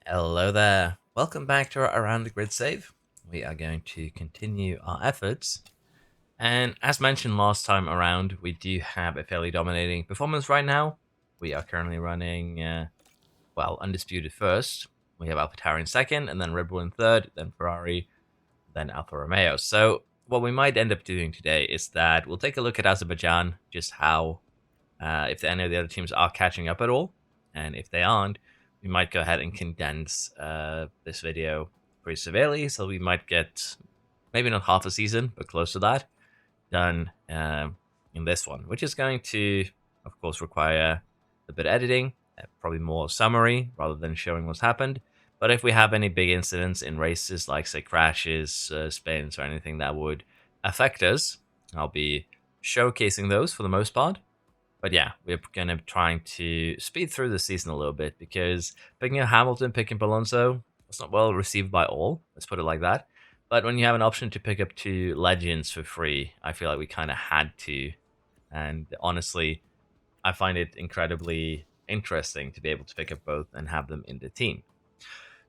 Hello there. Welcome back to our Around the Grid save. We are going to continue our efforts. And as mentioned last time around, we do have a fairly dominating performance right now. We are currently running, undisputed first. We have Alfa Tauri in second, and then Red Bull in third, then Ferrari, then Alfa Romeo. So what we might end up doing today is that we'll take a look at Azerbaijan, just how, if any of the other teams are catching up at all. And if they aren't, we might go ahead and condense this video pretty severely. So we might get maybe not half a season, but close to that done in this one, which is going to, of course, require a bit of editing, probably more summary rather than showing what's happened. But if we have any big incidents in races, like say crashes, spins, or anything that would affect us, I'll be showcasing those for the most part. But yeah, we're going to trying to speed through the season a little bit because picking up Hamilton, picking up Alonso, was not well received by all. Let's put it like that. But when you have an option to pick up two legends for free, I feel like we kind of had to. And honestly, I find it incredibly interesting to be able to pick up both and have them in the team.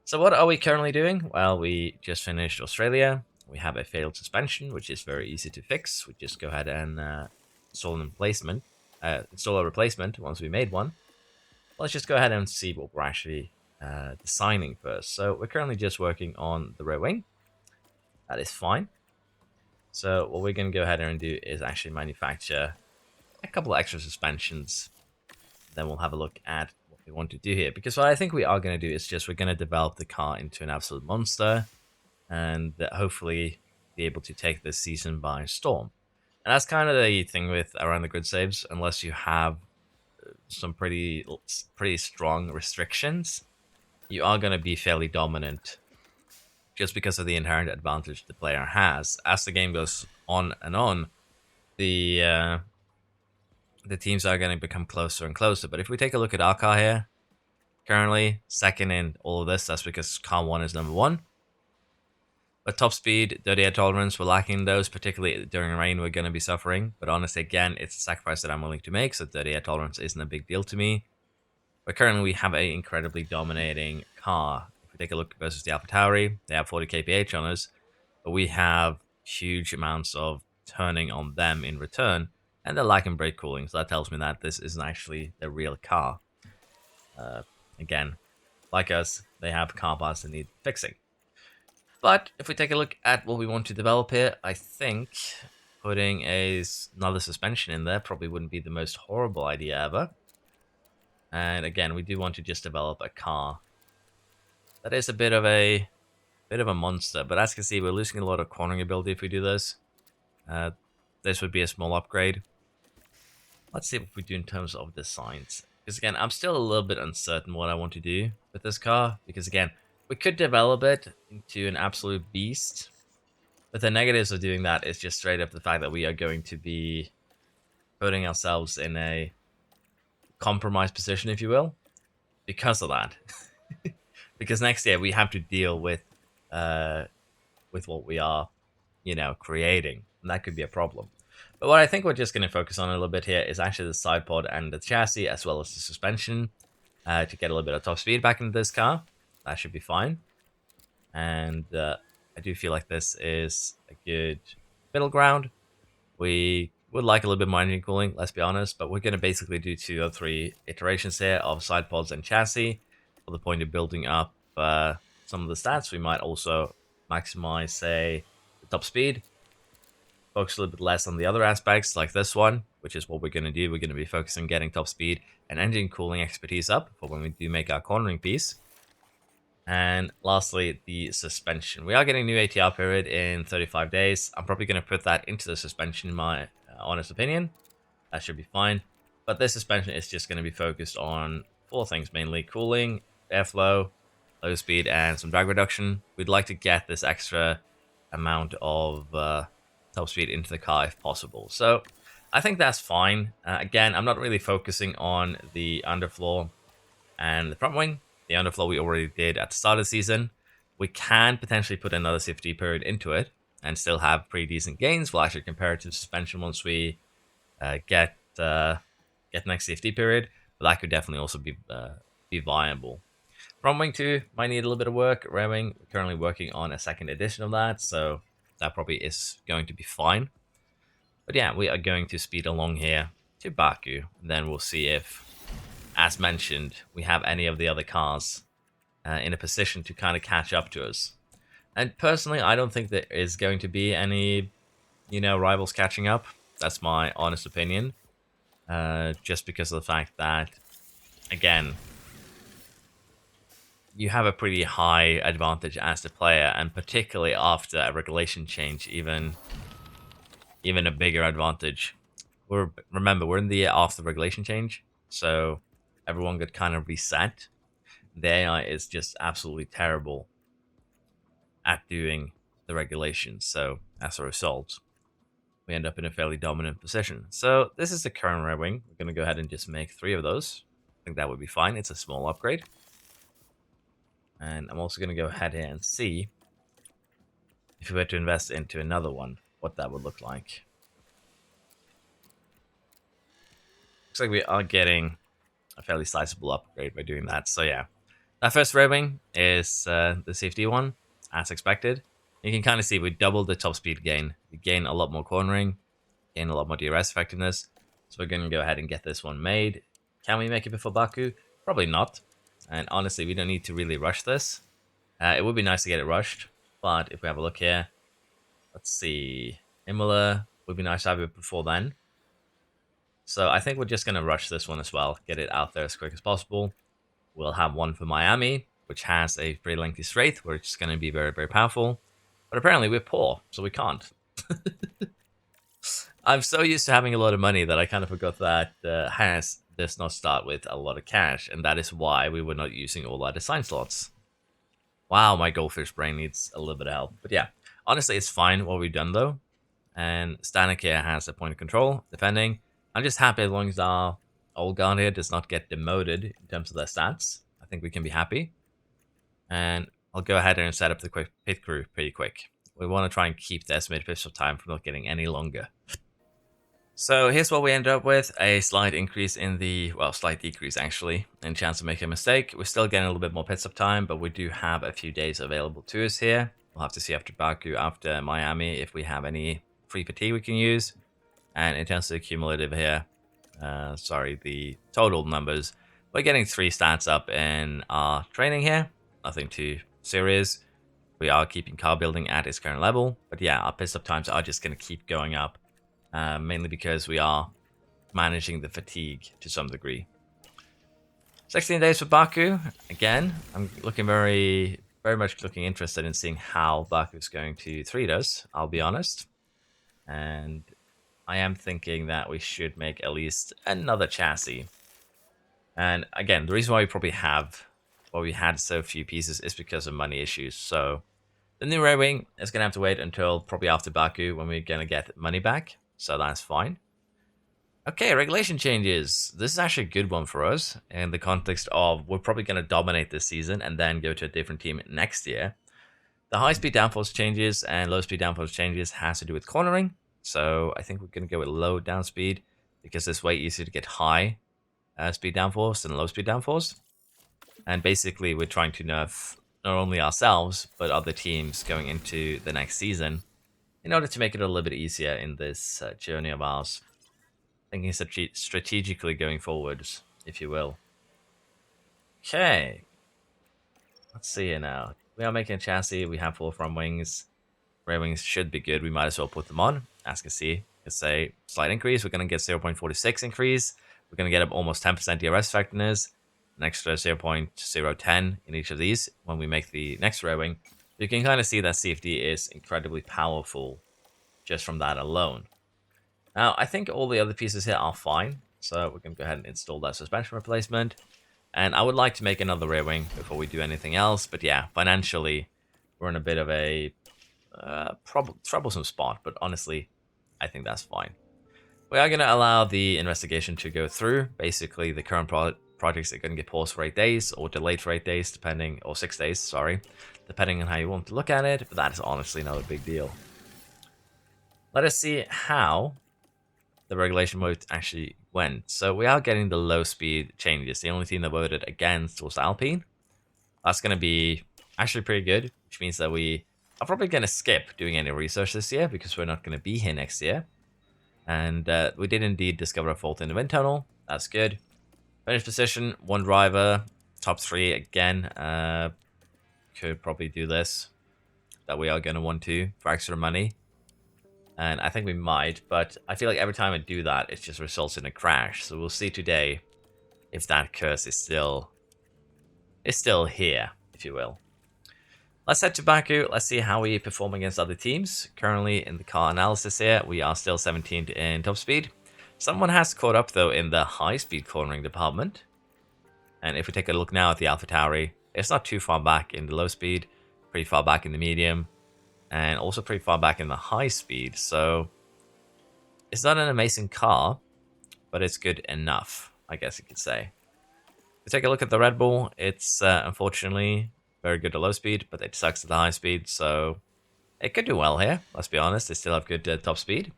So what are we currently doing? Well, we just finished Australia. We have a failed suspension, which is very easy to fix. We just go ahead and install a replacement once we made one. Let's just go ahead and see what we're actually designing first. So we're currently just working on the rear wing. That is fine. So what we're going to go ahead and do is actually manufacture a couple of extra suspensions. Then we'll have a look at what we want to do here. Because what I think we are going to do is just we're going to develop the car into an absolute monster. And hopefully be able to take this season by storm. And that's kind of the thing with Around the Grid saves, unless you have some pretty strong restrictions, you are going to be fairly dominant just because of the inherent advantage the player has. As the game goes on and on, the teams are going to become closer and closer. But if we take a look at our car here, currently second in all of this, that's because car 1 is number 1. But top speed, dirty air tolerance, we're lacking those, particularly during rain, we're going to be suffering. But honestly, again, it's a sacrifice that I'm willing to make, so dirty air tolerance isn't a big deal to me. But currently, we have an incredibly dominating car. If we take a look versus the Alfa Tauri, they have 40 kph on us, but we have huge amounts of turning on them in return, and they're lacking brake cooling, so that tells me that this isn't actually the real car. Again, like us, they have car parts that need fixing. But if we take a look at what we want to develop here, I think putting another suspension in there probably wouldn't be the most horrible idea ever. And again, we do want to just develop a car that is a bit of a monster. But as you can see, we're losing a lot of cornering ability if we do this. This would be a small upgrade. Let's see what we do in terms of designs. Because again, I'm still a little bit uncertain what I want to do with this car. Because again, we could develop it into an absolute beast. But the negatives of doing that is just straight up the fact that we are going to be putting ourselves in a compromised position, if you will, because of that. Because next year we have to deal with what we are, creating. And that could be a problem. But what I think we're just going to focus on a little bit here is actually the side pod and the chassis, as well as the suspension, to get a little bit of top speed back into this car. That should be fine. And I do feel like this is a good middle ground. We would like a little bit more engine cooling, let's be honest, but we're going to basically do 2 or 3 iterations here of side pods and chassis for the point of building up some of the stats. We might also maximize, say, the top speed, focus a little bit less on the other aspects like this one, which is what we're going to do. We're going to be focusing on getting top speed and engine cooling expertise up for when we do make our cornering piece. And lastly, the suspension. We are getting a new ATR period in 35 days. I'm probably going to put that into the suspension in my honest opinion. That should be fine. But this suspension is just going to be focused on 4 things mainly: cooling, airflow, low speed, and some drag reduction. We'd like to get this extra amount of top speed into the car if possible. So I think that's fine. Again, I'm not really focusing on the underfloor and the front wing. The underfloor we already did at the start of the season. We can potentially put another safety period into it and still have pretty decent gains. We'll actually compare it to suspension once we get next safety period. But that could definitely also be viable. Front wing 2 might need a little bit of work. Rear wing, we're currently working on a second edition of that, so that probably is going to be fine. But yeah, we are going to speed along here to Baku, and then we'll see if, as mentioned, we have any of the other cars in a position to kind of catch up to us. And personally, I don't think there is going to be any, rivals catching up. That's my honest opinion. Just because of the fact that, again, you have a pretty high advantage as the player, and particularly after a regulation change, even a bigger advantage. Remember, we're in the year after the regulation change, so everyone got kind of reset. The AI is just absolutely terrible at doing the regulations, so as a result, we end up in a fairly dominant position. So this is the current rear wing. We're going to go ahead and just make 3 of those. I think that would be fine. It's a small upgrade. And I'm also going to go ahead here and see if we were to invest into another one, what that would look like. Looks like we are getting a fairly sizable upgrade by doing that. So yeah, that first rear wing is the safety one, as expected. You can kind of see we doubled the top speed gain. We gain a lot more cornering, gain a lot more DRS effectiveness. So we're going to go ahead and get this one made. Can we make it before Baku? Probably not. And honestly, we don't need to really rush this. It would be nice to get it rushed. But if we have a look here, let's see. Imola would be nice to have it before then. So I think we're just going to rush this one as well. Get it out there as quick as possible. We'll have one for Miami, which has a pretty lengthy straight, which is going to be very, very powerful. But apparently we're poor, so we can't. I'm so used to having a lot of money that I kind of forgot that Haas does not start with a lot of cash, and that is why we were not using all our design slots. Wow, my goldfish brain needs a little bit of help. But yeah, honestly, it's fine what we've done though. And Stanek here has a point of control, defending. I'm just happy as long as our old guard here does not get demoted in terms of their stats. I think we can be happy. And I'll go ahead and set up the quick pit crew pretty quick. We want to try and keep the estimated pit stop time from not getting any longer. So here's what we ended up with, a slight increase in the, well, slight decrease actually, in chance of making a mistake. We're still getting a little bit more pit stop time, but we do have a few days available to us here. We'll have to see after Baku, after Miami, if we have any free fatigue we can use. And in terms of the cumulative here, the total numbers, we're getting 3 stats up in our training here. Nothing too serious. We are keeping car building at its current level, but yeah, our pit stop times are just going to keep going up. Mainly because we are managing the fatigue to some degree. 16 days for Baku. Again, I'm looking very much looking interested in seeing how Baku is going to treat us, I'll be honest. And I am thinking that we should make at least another chassis. And again, the reason why we had so few pieces is because of money issues. So the new rear wing is going to have to wait until probably after Baku when we're going to get money back. So that's fine. Okay, regulation changes. This is actually a good one for us in the context of we're probably going to dominate this season and then go to a different team next year. The high-speed downforce changes and low-speed downforce changes has to do with cornering. So I think we're going to go with low down speed because it's way easier to get high speed downforce than low speed downforce. And basically we're trying to nerf not only ourselves, but other teams going into the next season in order to make it a little bit easier in this journey of ours. Thinking strategically going forwards, if you will. Okay. Let's see here now. We are making a chassis. We have 4 front wings. Rear wings should be good. We might as well put them on. As you can see, it's a slight increase. We're going to get 0.46 increase. We're going to get up almost 10% DRS effectiveness. An extra 0.010 in each of these when we make the next rear wing. You can kind of see that CFD is incredibly powerful just from that alone. Now, I think all the other pieces here are fine. So we're going to go ahead and install that suspension replacement. And I would like to make another rear wing before we do anything else. But yeah, financially, we're in a bit of a troublesome spot. But honestly, I think that's fine. We are going to allow the investigation to go through. Basically, the current projects are going to get paused for 8 days or delayed for 8 days, depending, or 6 days, sorry, depending on how you want to look at it. But that is honestly not a big deal. Let us see how the regulation vote actually went. So we are getting the low speed changes. The only team that voted against was Alpine. That's going to be actually pretty good, which means that we are probably going to skip doing any research this year because we're not going to be here next year. And we did indeed discover a fault in the wind tunnel. That's good. Finish position, one driver, top 3 again. Could probably do this. That we are going to want to for extra money. And I think we might, but I feel like every time I do that, it just results in a crash. So we'll see today if that curse is still here, if you will. Let's head to Baku. Let's see how we perform against other teams. Currently in the car analysis here, we are still 17th in top speed. Someone has caught up though in the high-speed cornering department. And if we take a look now at the Alfa Tauri, it's not too far back in the low speed, pretty far back in the medium, and also pretty far back in the high speed. So it's not an amazing car, but it's good enough, I guess you could say. If we take a look at the Red Bull, it's unfortunately very good at low speed, but it sucks at the high speed, so it could do well here, let's be honest. They still have good top speed.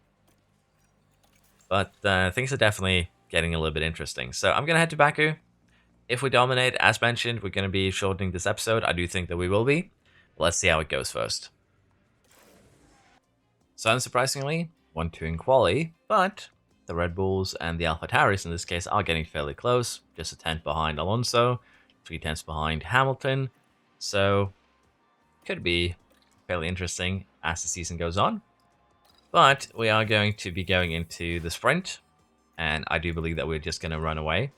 But things are definitely getting a little bit interesting. So I'm going to head to Baku. If we dominate, as mentioned, we're going to be shortening this episode. I do think that we will be. Let's see how it goes first. So unsurprisingly, 1-2 in quali, but the Red Bulls and the Alfa Tauris in this case are getting fairly close. Just a 10th behind Alonso, 3/10 behind Hamilton. So could be fairly interesting as the season goes on. But we are going to be going into the sprint, and I do believe that we're just going to run away.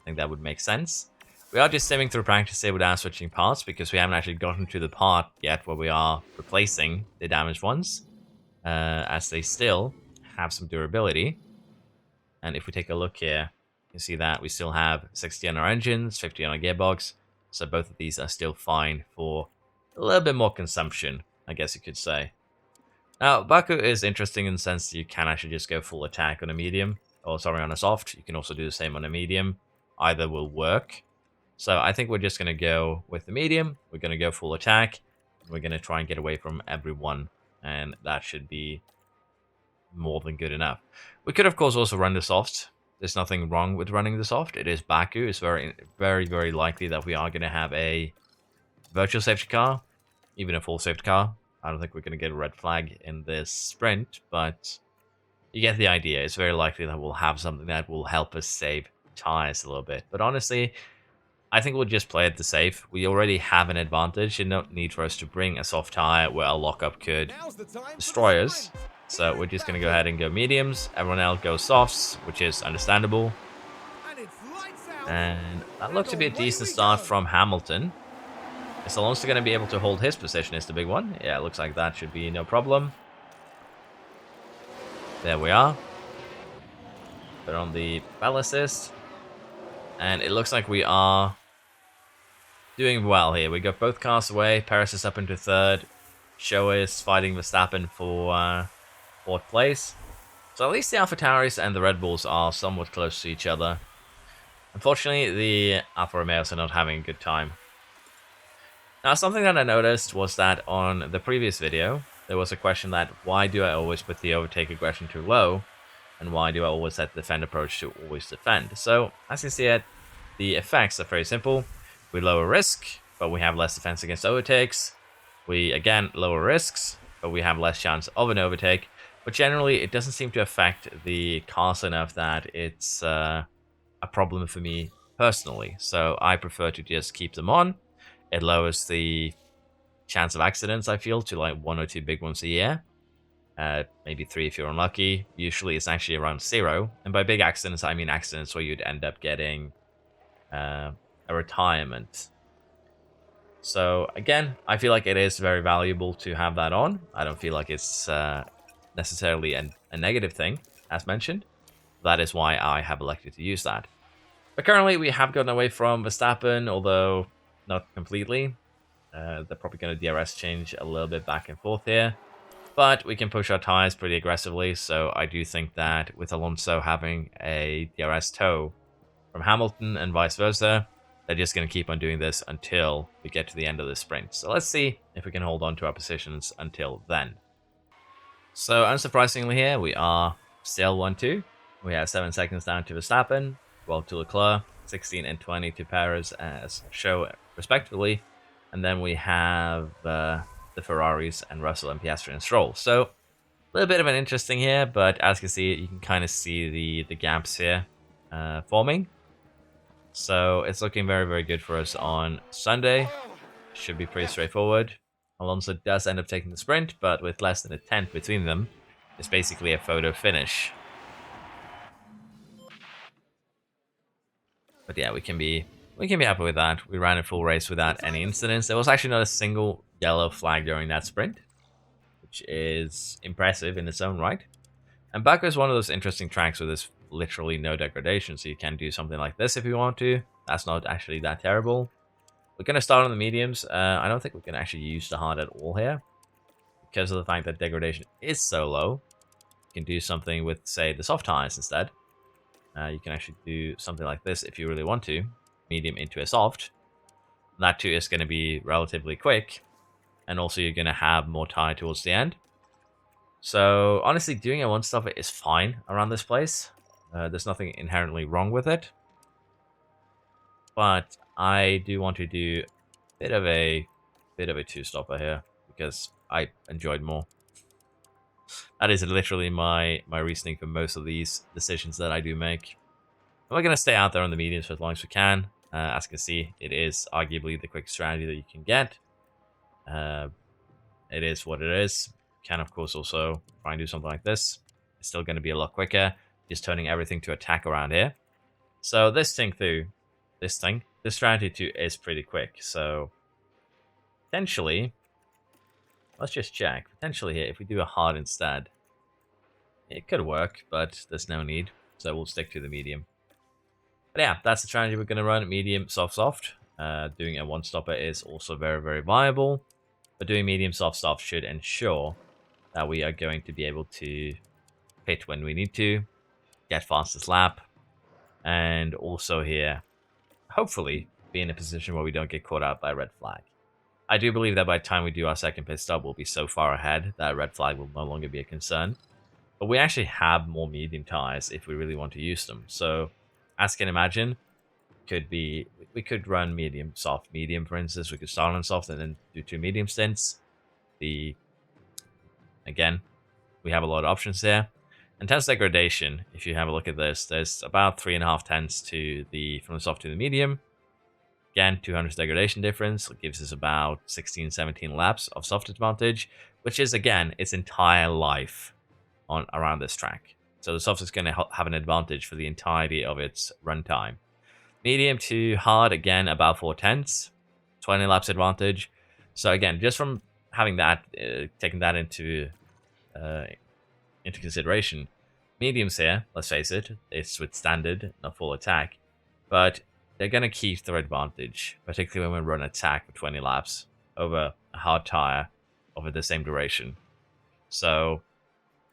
I think that would make sense. We are just simming through practice here without switching parts because we haven't actually gotten to the part yet where we are replacing the damaged ones, as they still have some durability. And if we take a look here, you can see that we still have 60 on our engines, 50 on our gearbox. So both of these are still fine for a little bit more consumption, I guess you could say. Now, Baku is interesting in the sense that you can actually just go full attack on a medium, or sorry, on a soft. You can also do the same on a medium. Either will work. So I think we're just going to go with the medium. We're going to go full attack. We're going to try and get away from everyone. And that should be more than good enough. We could, of course, also run the soft. There's nothing wrong with running the soft. It is Baku. It's very, very, very likely that we are going to have a virtual safety car, even a full safety car. I don't think we're going to get a red flag in this sprint, but you get the idea. It's very likely that we'll have something that will help us save tires a little bit. But honestly, I think we'll just play it the safe. We already have an advantage. There's no need for us to bring a soft tire where a lockup could destroy us. So we're just going to go ahead and go mediums. Everyone else goes softs, which is understandable. And that looks to be a decent start from Hamilton. Is Alonso going to be able to hold his position is the big one. Yeah, it looks like that should be no problem. There we are. Put on the bell assist. And it looks like we are doing well here. We got both cars away. Perez is up into third. Show is fighting Verstappen for fourth place. So at least the Alfa Tauris and the Red Bulls are somewhat close to each other. Unfortunately, the Alfa Romeos are not having a good time. Now, something that I noticed was that on the previous video, there was a question that why do I always put the overtake aggression too low? And why do I always set the defend approach to always defend? So, as you see it, the effects are very simple. We lower risk, but we have less defense against overtakes. We, again, lower risks, but we have less chance of an overtake. But generally, it doesn't seem to affect the cars enough that it's a problem for me personally. So, I prefer to just keep them on. It lowers the chance of accidents, I feel, to like 1 or 2 big ones a year. Maybe 3 if you're unlucky. Usually it's actually around 0. And by big accidents, I mean accidents where you'd end up getting a retirement. So again, I feel like it is very valuable to have that on. I don't feel like it's necessarily a negative thing, as mentioned. That is why I have elected to use that. But currently we have gotten away from Verstappen, although not completely. They're probably going to DRS change a little bit back and forth here. But we can push our tires pretty aggressively, so I do think that with Alonso having a DRS tow from Hamilton and vice versa, they're just going to keep on doing this until we get to the end of the sprint. So let's see if we can hold on to our positions until then. So unsurprisingly here, we are still 1-2. We have 7 seconds down to Verstappen, 12 to Leclerc, 16 and 20 to Perez as show respectively. And then we have the Ferraris and Russell and Piastri and Stroll. So a little bit of an interesting here, but as you can see, you can kind of see the gaps here forming. So it's looking very, very good for us on Sunday. Should be pretty straightforward. Alonso does end up taking the sprint, but with less than a tenth between them, it's basically a photo finish. But yeah, we can be happy with that. We ran a full race without any incidents. There was actually not a single yellow flag during that sprint, which is impressive in its own right. And Baku is one of those interesting tracks where there's literally no degradation, so you can do something like this if you want to. That's not actually that terrible. We're going to start on the mediums. I don't think we can actually use the hard at all here, because of the fact that degradation is so low. You can do something with, say, the soft tires instead. You can actually do something like this if you really want to. Medium into a soft. That too is going to be relatively quick. And also you're going to have more tire towards the end. So honestly, doing a one-stopper is fine around this place. There's nothing inherently wrong with it. But I do want to do a bit of a two-stopper here, because I enjoyed more. That is literally my reasoning for most of these decisions that I do make. And we're going to stay out there on the mediums for as long as we can. As you can see, it is arguably the quickest strategy that you can get. It is what it is. You can, of course, also try and do something like this. It's still going to be a lot quicker, just turning everything to attack around here. So this strategy too is pretty quick. So potentially, let's just check. Potentially here, if we do a hard instead, it could work, but there's no need. So we'll stick to the medium. But yeah, that's the strategy we're going to run. Medium, soft, soft. Doing a one-stopper is also very, very viable. But doing medium, soft, soft should ensure that we are going to be able to pit when we need to, get fastest lap, and also here, hopefully, be in a position where we don't get caught out by a red flag. I do believe that by the time we do our second pit stop, we'll be so far ahead that a red flag will no longer be a concern. But we actually have more medium tires if we really want to use them. So, as you can imagine, we could run medium, soft, medium, for instance. We could start on soft and then do 2 medium stints. Again, we have a lot of options there. And tenths degradation, if you have a look at this, there's about 3.5 tenths from the soft to the medium. Again, 200 degradation difference. It gives us about 16, 17 laps of soft advantage, which is, again, its entire life around this track. So the soft is going to have an advantage for the entirety of its runtime. Medium to hard, again, about 4 tenths, 20 laps advantage. So again, just from having that, taking that into consideration, mediums here, let's face it, it's with standard, not full attack, but they're going to keep their advantage, particularly when we run attack for 20 laps over a hard tire over the same duration. So,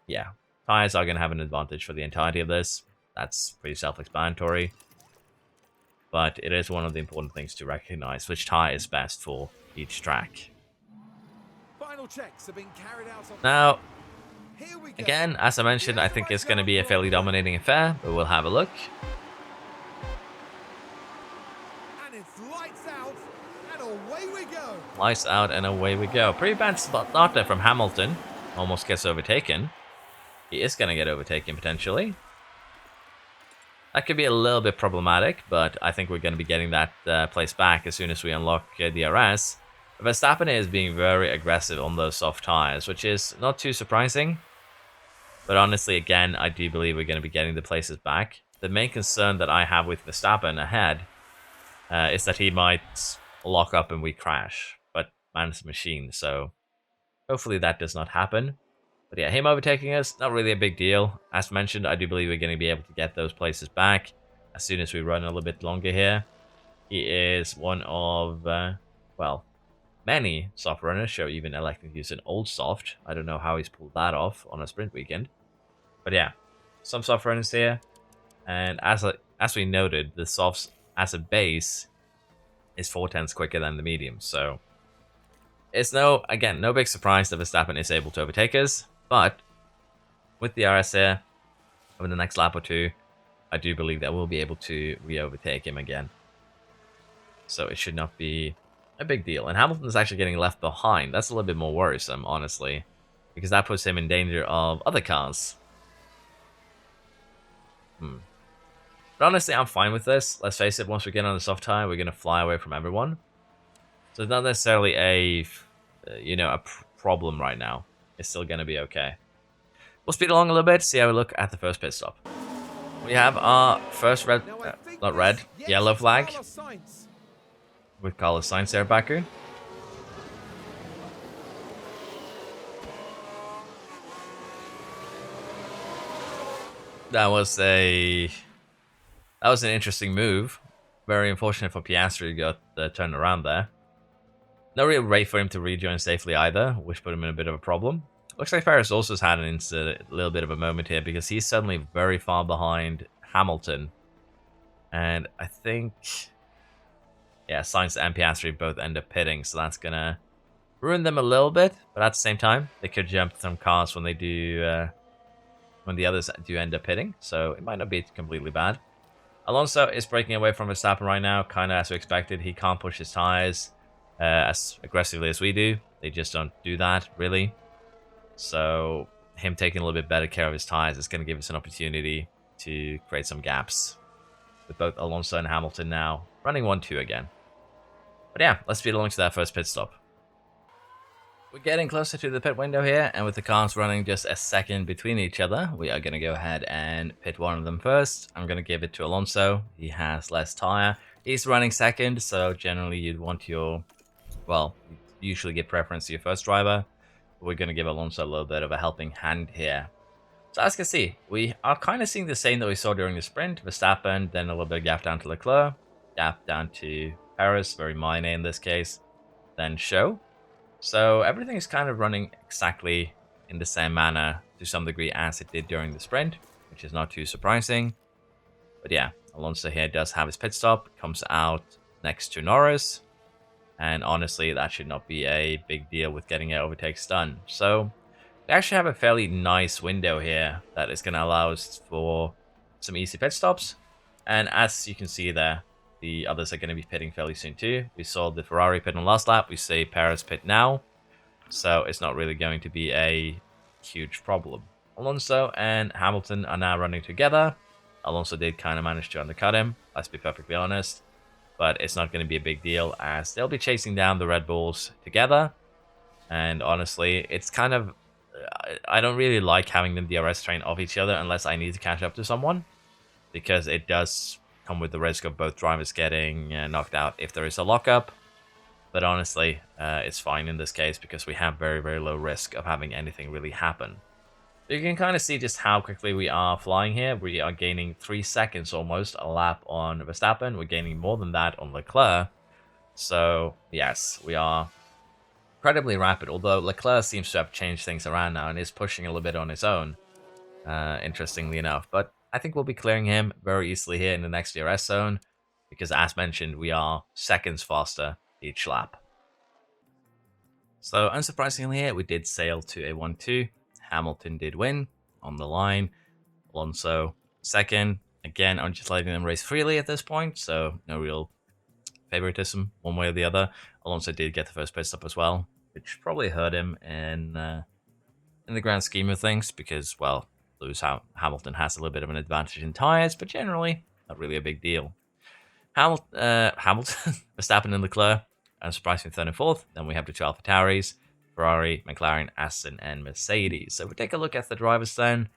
yeah, tires are going to have an advantage for the entirety of this. That's pretty self-explanatory. But it is one of the important things to recognize which tire is best for each track. Final checks have been carried out on... Now, again, as I mentioned, I think it's going to be a fairly dominating affair, but we'll have a look. And it's lights out, and away we go. Lights out, and away we go. Pretty bad start there from Hamilton. Almost gets overtaken. He is going to get overtaken, potentially. That could be a little bit problematic, but I think we're going to be getting that place back as soon as we unlock DRS. Verstappen is being very aggressive on those soft tires, which is not too surprising. But honestly, again, I do believe we're going to be getting the places back. The main concern that I have with Verstappen ahead is that he might lock up and we crash. But man's a machine, so hopefully that does not happen. But yeah, him overtaking us, not really a big deal. As mentioned, I do believe we're going to be able to get those places back as soon as we run a little bit longer here. He is one of, well, many soft runners show even electing to use an old soft. I don't know how he's pulled that off on a sprint weekend. But yeah, some soft runners here. And as we noted, the softs as a base is 4 tenths quicker than the mediums. So it's no big surprise that Verstappen is able to overtake us. But with the RS here, over the next lap or two, I do believe that we'll be able to re-overtake him again. So it should not be a big deal. And Hamilton's actually getting left behind. That's a little bit more worrisome, honestly, because that puts him in danger of other cars. But honestly, I'm fine with this. Let's face it, once we get on the soft tire, we're going to fly away from everyone. So it's not necessarily a problem right now. It's still going to be okay. We'll speed along a little bit, see how we look at the first pit stop. We have our first yellow flag with Carlos Sainz there, Baku. That was an interesting move. Very unfortunate for Piastri, got turned around there. No real way for him to rejoin safely either, which put him in a bit of a problem. Looks like Perez also has had a little bit of a moment here because he's suddenly very far behind Hamilton. And I think, yeah, Sainz and Piastri both end up pitting, so that's going to ruin them a little bit. But at the same time, they could jump some cars when the others do end up pitting, so it might not be completely bad. Alonso is breaking away from Verstappen right now, kind of as we expected. He can't push his tires as aggressively as we do. They just don't do that, really. So him taking a little bit better care of his tires is going to give us an opportunity to create some gaps with both Alonso and Hamilton now running 1-2 again. But yeah, let's speed along to that first pit stop. We're getting closer to the pit window here, and with the cars running just a second between each other, we are going to go ahead and pit one of them first. I'm going to give it to Alonso. He has less tire. He's running second, so generally you'd want you usually give preference to your first driver. We're going to give Alonso a little bit of a helping hand here. So as you can see, we are kind of seeing the same that we saw during the sprint. Verstappen, then a little bit of gap down to Leclerc, gap down to Perez, very minor in this case, then Show. So everything is kind of running exactly in the same manner to some degree as it did during the sprint, which is not too surprising. But yeah, Alonso here does have his pit stop, comes out next to Norris. And honestly, that should not be a big deal with getting it overtakes done. So we actually have a fairly nice window here that is going to allow us for some easy pit stops. And as you can see there, the others are going to be pitting fairly soon too. We saw the Ferrari pit on last lap. We see Perez pit now. So it's not really going to be a huge problem. Alonso and Hamilton are now running together. Alonso did kind of manage to undercut him, let's be perfectly honest. But it's not going to be a big deal as they'll be chasing down the Red Bulls together. And honestly, it's kind of... I don't really like having them DRS train off each other unless I need to catch up to someone. Because it does come with the risk of both drivers getting knocked out if there is a lockup. But honestly, it's fine in this case because we have very, very low risk of having anything really happen. You can kind of see just how quickly we are flying here. We are gaining 3 seconds almost a lap on Verstappen. We're gaining more than that on Leclerc. So, yes, we are incredibly rapid. Although Leclerc seems to have changed things around now and is pushing a little bit on his own, interestingly enough. But I think we'll be clearing him very easily here in the next DRS zone. Because as mentioned, we are seconds faster each lap. So, unsurprisingly here, we did sail to a 1-2. Hamilton did win on the line. Alonso second. Again, I'm just letting them race freely at this point, so no real favoritism one way or the other. Alonso did get the first pit stop as well, which probably hurt him in the grand scheme of things because, well, Hamilton has a little bit of an advantage in tyres, but generally not really a big deal. Hamilton, Verstappen and Leclerc, unsurprisingly third and fourth. Then we have the two Alfa Tauris, Ferrari, McLaren, Aston, and Mercedes. So if we take a look at the drivers then,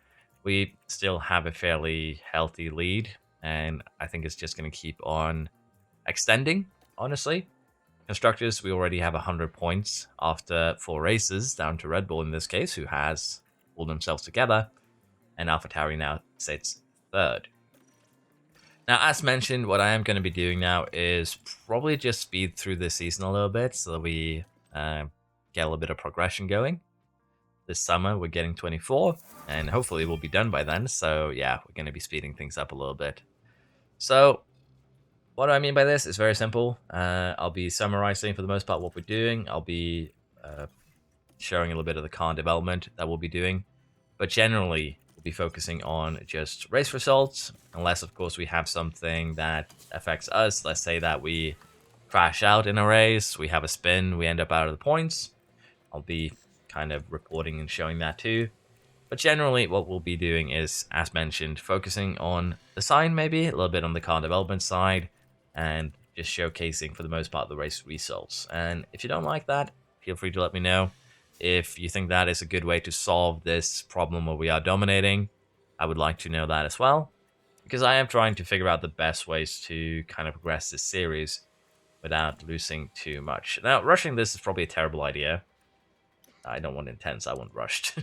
we still have a fairly healthy lead, and I think it's just going to keep on extending, honestly. Constructors, we already have 100 points after 4 races, down to Red Bull in this case, who has pulled themselves together, and Alfa Tauri now sits third. Now, as mentioned, what I am going to be doing now is probably just speed through this season a little bit so that we get a little bit of progression going. This summer, we're getting 24, and hopefully we'll be done by then. So, yeah, we're going to be speeding things up a little bit. So, what do I mean by this? It's very simple. I'll be summarizing, for the most part, what we're doing. I'll be showing a little bit of the car development that we'll be doing. But generally, we'll be focusing on just race results, unless, of course, we have something that affects us. Let's say that we crash out in a race, we have a spin, we end up out of the points. I'll be kind of reporting and showing that too. But generally, what we'll be doing is, as mentioned, focusing on design maybe, a little bit on the car development side, and just showcasing, for the most part, the race results. And if you don't like that, feel free to let me know. If you think that is a good way to solve this problem where we are dominating, I would like to know that as well. Because I am trying to figure out the best ways to kind of progress this series without losing too much. Now, rushing this is probably a terrible idea. I don't want intense, I want rushed.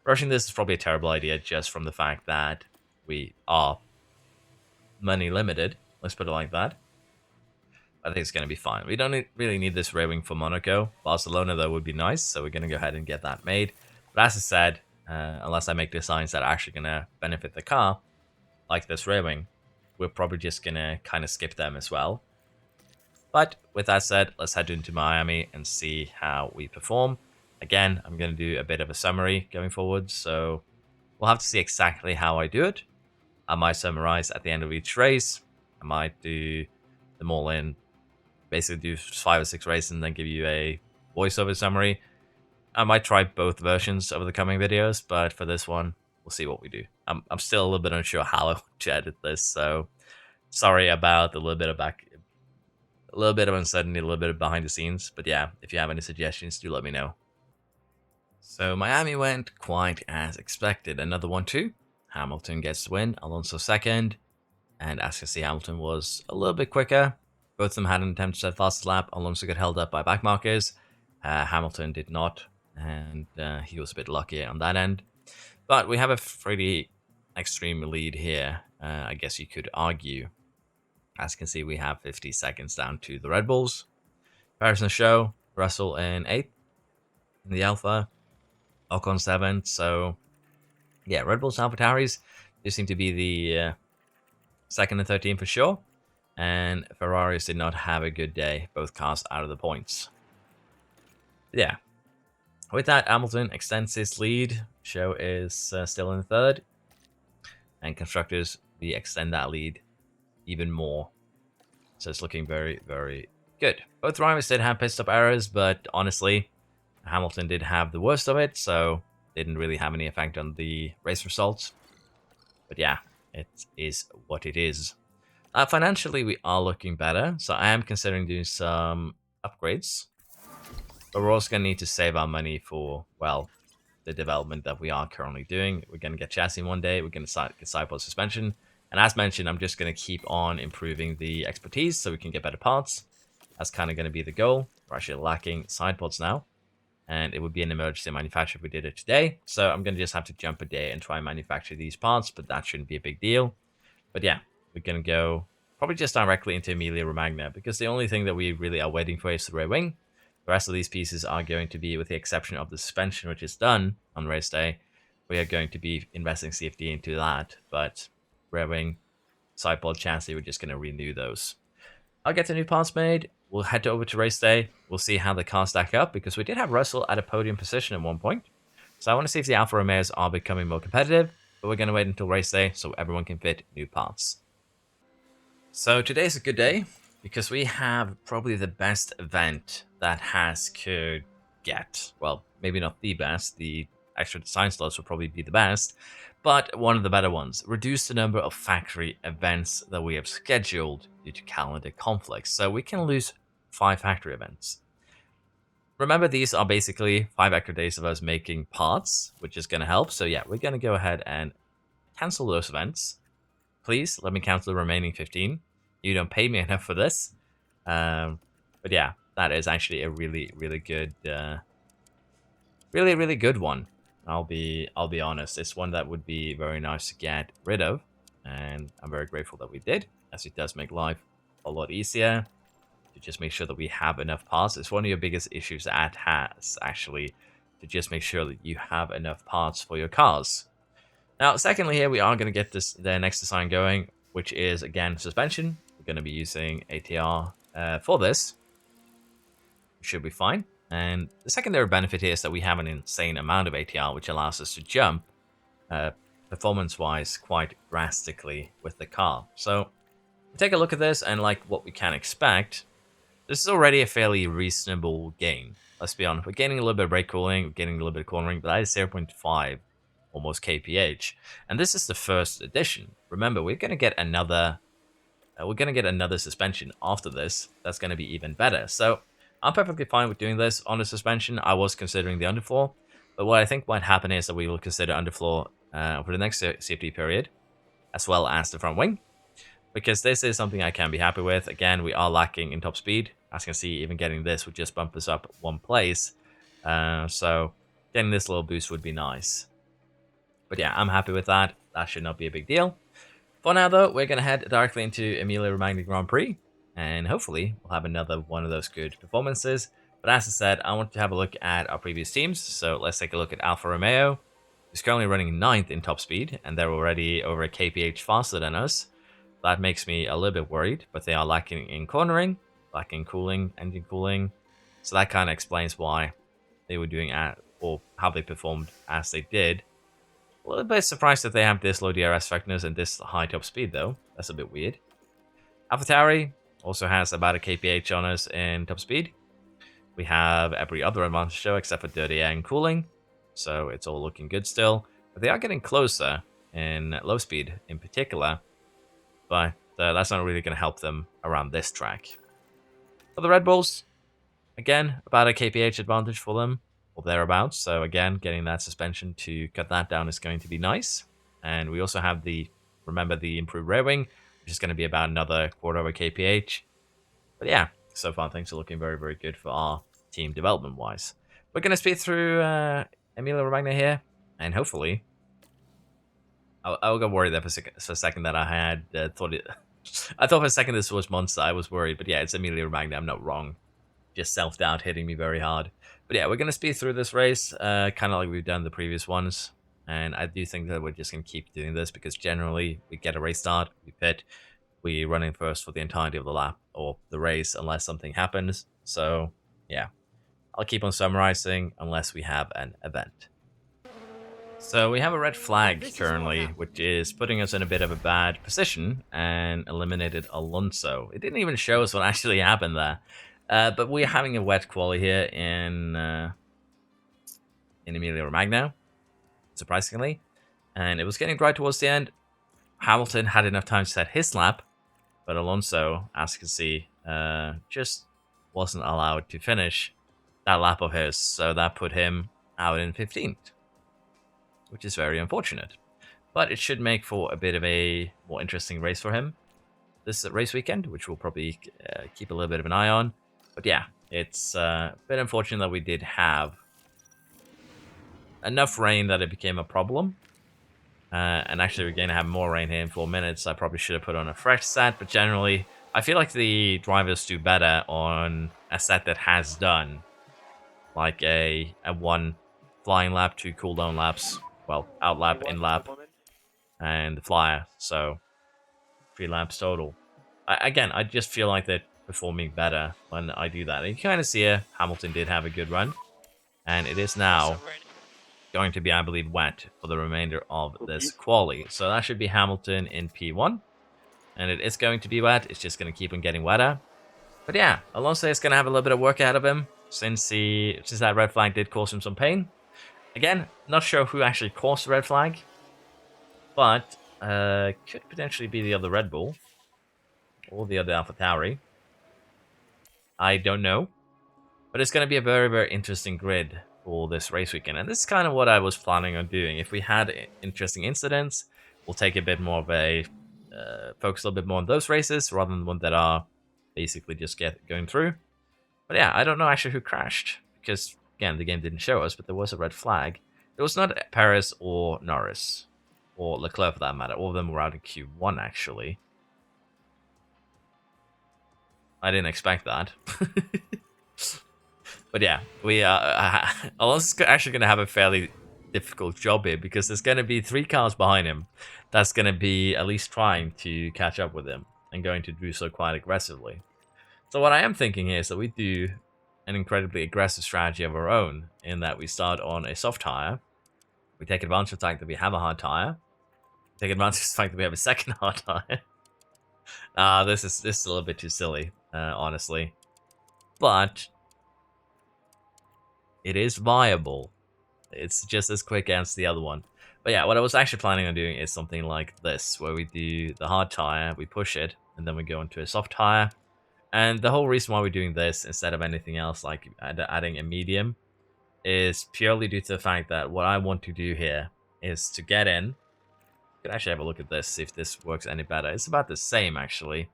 Rushing this is probably a terrible idea just from the fact that we are money limited. Let's put it like that. I think it's going to be fine. We don't really need this rear wing for Monaco. Barcelona, though, would be nice, so we're going to go ahead and get that made. But as I said, unless I make designs that are actually going to benefit the car, like this rear wing, we're probably just going to kind of skip them as well. But with that said, let's head into Miami and see how we perform. Again, I'm going to do a bit of a summary going forward, so we'll have to see exactly how I do it. I might summarize at the end of each race. I might do them all in, basically do 5 or 6 races and then give you a voiceover summary. I might try both versions over the coming videos, but for this one, we'll see what we do. I'm still a little bit unsure how I want to edit this, so sorry about a little bit of uncertainty, a little bit of behind the scenes. But yeah, if you have any suggestions, do let me know. So Miami went quite as expected. Another 1-2. Hamilton gets the win. Alonso second. And as you see, Hamilton was a little bit quicker. Both of them had an attempt to set fastest lap. Alonso got held up by back markers. Hamilton did not. And he was a bit luckier on that end. But we have a pretty extreme lead here, I guess you could argue. As you can see, we have 50 seconds down to the Red Bulls. Paris in the show. Russell in 8th. In the Alfa. Ocon 7th. So, yeah, Red Bulls, Alfa Tauris do seem to be the 2nd and 13th for sure. And Ferraris did not have a good day. Both cars out of the points. Yeah. With that, Hamilton extends his lead. Show is still in 3rd. And Constructors, we extend that lead even more. So it's looking very, very good. Both drivers did have pit stop errors, but honestly, Hamilton did have the worst of it, so didn't really have any effect on the race results. But yeah, it is what it is. Financially, we are looking better, so I am considering doing some upgrades. But we're also going to need to save our money for, well, the development that we are currently doing. We're going to get chassis one day, we're going to get sidepod suspension. And as mentioned, I'm just going to keep on improving the expertise so we can get better parts. That's kind of going to be the goal. We're actually lacking side pods now. And it would be an emergency manufacture if we did it today. So I'm going to just have to jump a day and try and manufacture these parts, but that shouldn't be a big deal. But yeah, we're going to go probably just directly into Emilia Romagna, because the only thing that we really are waiting for is the rear wing. The rest of these pieces are going to be, with the exception of the suspension, which is done on race day, we are going to be investing CFD into that. But rear wing, side pod, chassis, we're just going to renew those. I'll get the new parts made. We'll head over to race day. We'll see how the cars stack up, because we did have Russell at a podium position at one point. So I want to see if the Alfa Romeos are becoming more competitive, but we're going to wait until race day so everyone can fit new parts. So today's a good day, because we have probably the best event that Haas could get. Well, maybe not the best. The extra design slots will probably be the best, but one of the better ones. Reduce the number of factory events that we have scheduled due to calendar conflicts. So we can lose 5 factory events. Remember, these are basically 5 extra days of us making parts, which is going to help. So yeah, we're going to go ahead and cancel those events. Please let me cancel the remaining 15. You don't pay me enough for this. But yeah, that is actually a really, really good, really good one. I'll be honest. It's one that would be very nice to get rid of, and I'm very grateful that we did, as it does make life a lot easier to just make sure that we have enough parts. It's one of your biggest issues at Haas, actually, to just make sure that you have enough parts for your cars. Now, secondly, here we are going to get the next design going, which is, again, suspension. We're going to be using ATR for this. Should be fine. And the secondary benefit here is that we have an insane amount of ATR, which allows us to jump performance-wise quite drastically with the car. So take a look at this and like what we can expect. this is already a fairly reasonable gain. Let's be honest. We're gaining a little bit of brake cooling, we're getting a little bit of cornering, but that is 0.5 almost kph. And this is the first edition. Remember, we're gonna get another suspension after this. That's gonna be even better. So I'm perfectly fine with doing this on the suspension. I was considering the underfloor, but what I think might happen is that we will consider underfloor for the next CFD period, as well as the front wing, because this is something I can be happy with. Again, we are lacking in top speed. As you can see, even getting this would just bump us up one place. So getting this little boost would be nice. But yeah, I'm happy with that. That should not be a big deal. For now, though, we're going to head directly into Emilia Romagna Grand Prix, and hopefully we'll have another one of those good performances. But as I said, I want to have a look at our previous teams, so let's take a look at Alfa Romeo, who's currently running 9th in top speed, and they're already over a kph faster than us. That makes me a little bit worried, but they are lacking in cornering, lacking cooling, engine cooling, so that kind of explains why they were doing or how they performed as they did. A little bit surprised that they have this low DRS effectiveness and this high top speed, though. That's a bit weird. Alpha Tauri also has about a kph on us in top speed. We have every other advantage show except for dirty air and cooling, so it's all looking good still. But they are getting closer in low speed in particular, but that's not really going to help them around this track. For the Red Bulls, again, about a kph advantage for them, or thereabouts. So again, getting that suspension to cut that down is going to be nice. And we also have remember the improved rear wing, which is going to be about another quarter of a kph. But yeah, so far things are looking very, very good for our team development-wise. We're going to speed through Emilia Romagna here, and hopefully... I got worried there for a second that I had thought it... I thought for a second this was Monza, I was worried, but yeah, it's Emilia Romagna, I'm not wrong. Just self-doubt hitting me very hard. But yeah, we're going to speed through this race, kind of like we've done the previous ones. And I do think that we're just going to keep doing this because generally we get a race start, we pit, we run in first for the entirety of the lap or the race unless something happens. So yeah, I'll keep on summarizing unless we have an event. So we have a red flag currently, which is putting us in a bit of a bad position and eliminated Alonso. It didn't even show us what actually happened there. But we're having a wet quali here in Emilia Romagna, surprisingly. And it was getting dry towards the end. Hamilton had enough time to set his lap, but Alonso, as you can see, just wasn't allowed to finish that lap of his. So that put him out in 15th, which is very unfortunate. But it should make for a bit of a more interesting race for him this race weekend, which we'll probably keep a little bit of an eye on. But yeah, it's a bit unfortunate that we did have enough rain that it became a problem. And actually, we're going to have more rain here in 4 minutes. I probably should have put on a fresh set, but generally, I feel like the drivers do better on a set that has done like a 1 flying lap, 2 cooldown laps, well, out lap, in lap, and the flyer. So 3 laps total. Again, I just feel like they're performing better when I do that. And you kind of see here, Hamilton did have a good run, and it is now going to be, I believe, wet for the remainder of this quali. So that should be Hamilton in P1, and it is going to be wet. It's just going to keep on getting wetter. But yeah, Alonso is going to have a little bit of work ahead of him since that red flag did cause him some pain. Again, not sure who actually caused the red flag, but could potentially be the other Red Bull or the other Alpha Tauri. I don't know, but it's going to be a very, very interesting grid for this race weekend, and this is kind of what I was planning on doing. If we had interesting incidents, we'll take a bit more of a focus a little bit more on those races rather than the ones that are basically just going through. But yeah, I don't know actually who crashed because again the game didn't show us, but there was a red flag. It was not Perez or Norris or Leclerc for that matter. All of them were out in Q1 actually. I didn't expect that. But yeah, we Alonso's actually going to have a fairly difficult job here because there's going to be 3 cars behind him that's going to be at least trying to catch up with him and going to do so quite aggressively. So what I am thinking here is that we do an incredibly aggressive strategy of our own in that we start on a soft tire. We take advantage of the fact that we have a hard tire. Take advantage of the fact that we have a second hard tire. This is a little bit too silly, honestly. but it is viable. It's just as quick as the other one. But yeah, what I was actually planning on doing is something like this, where we do the hard tire, we push it, and then we go into a soft tire. And the whole reason why we're doing this instead of anything else, like adding a medium, is purely due to the fact that what I want to do here is to get in. You can actually have a look at this, see if this works any better. It's about the same, actually.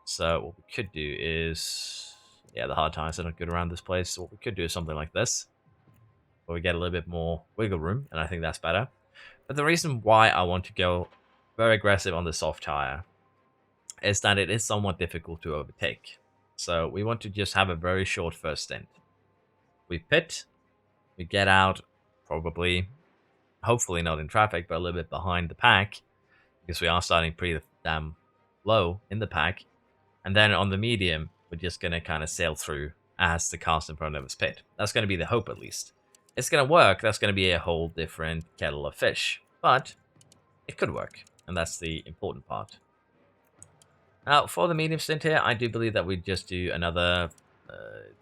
So what we could do is... yeah, the hard tires are not good around this place. So what we could do is something like this, where we get a little bit more wiggle room, and I think that's better. But the reason why I want to go very aggressive on the soft tire is that it is somewhat difficult to overtake. So we want to just have a very short first stint. We pit, we get out, probably, hopefully not in traffic, but a little bit behind the pack, because we are starting pretty damn low in the pack. And then on the medium, we're just going to kind of sail through as the cars in front of us pit. That's going to be the hope, at least. It's going to work. That's going to be a whole different kettle of fish. But it could work, and that's the important part. Now, for the medium stint here, I do believe that we just do another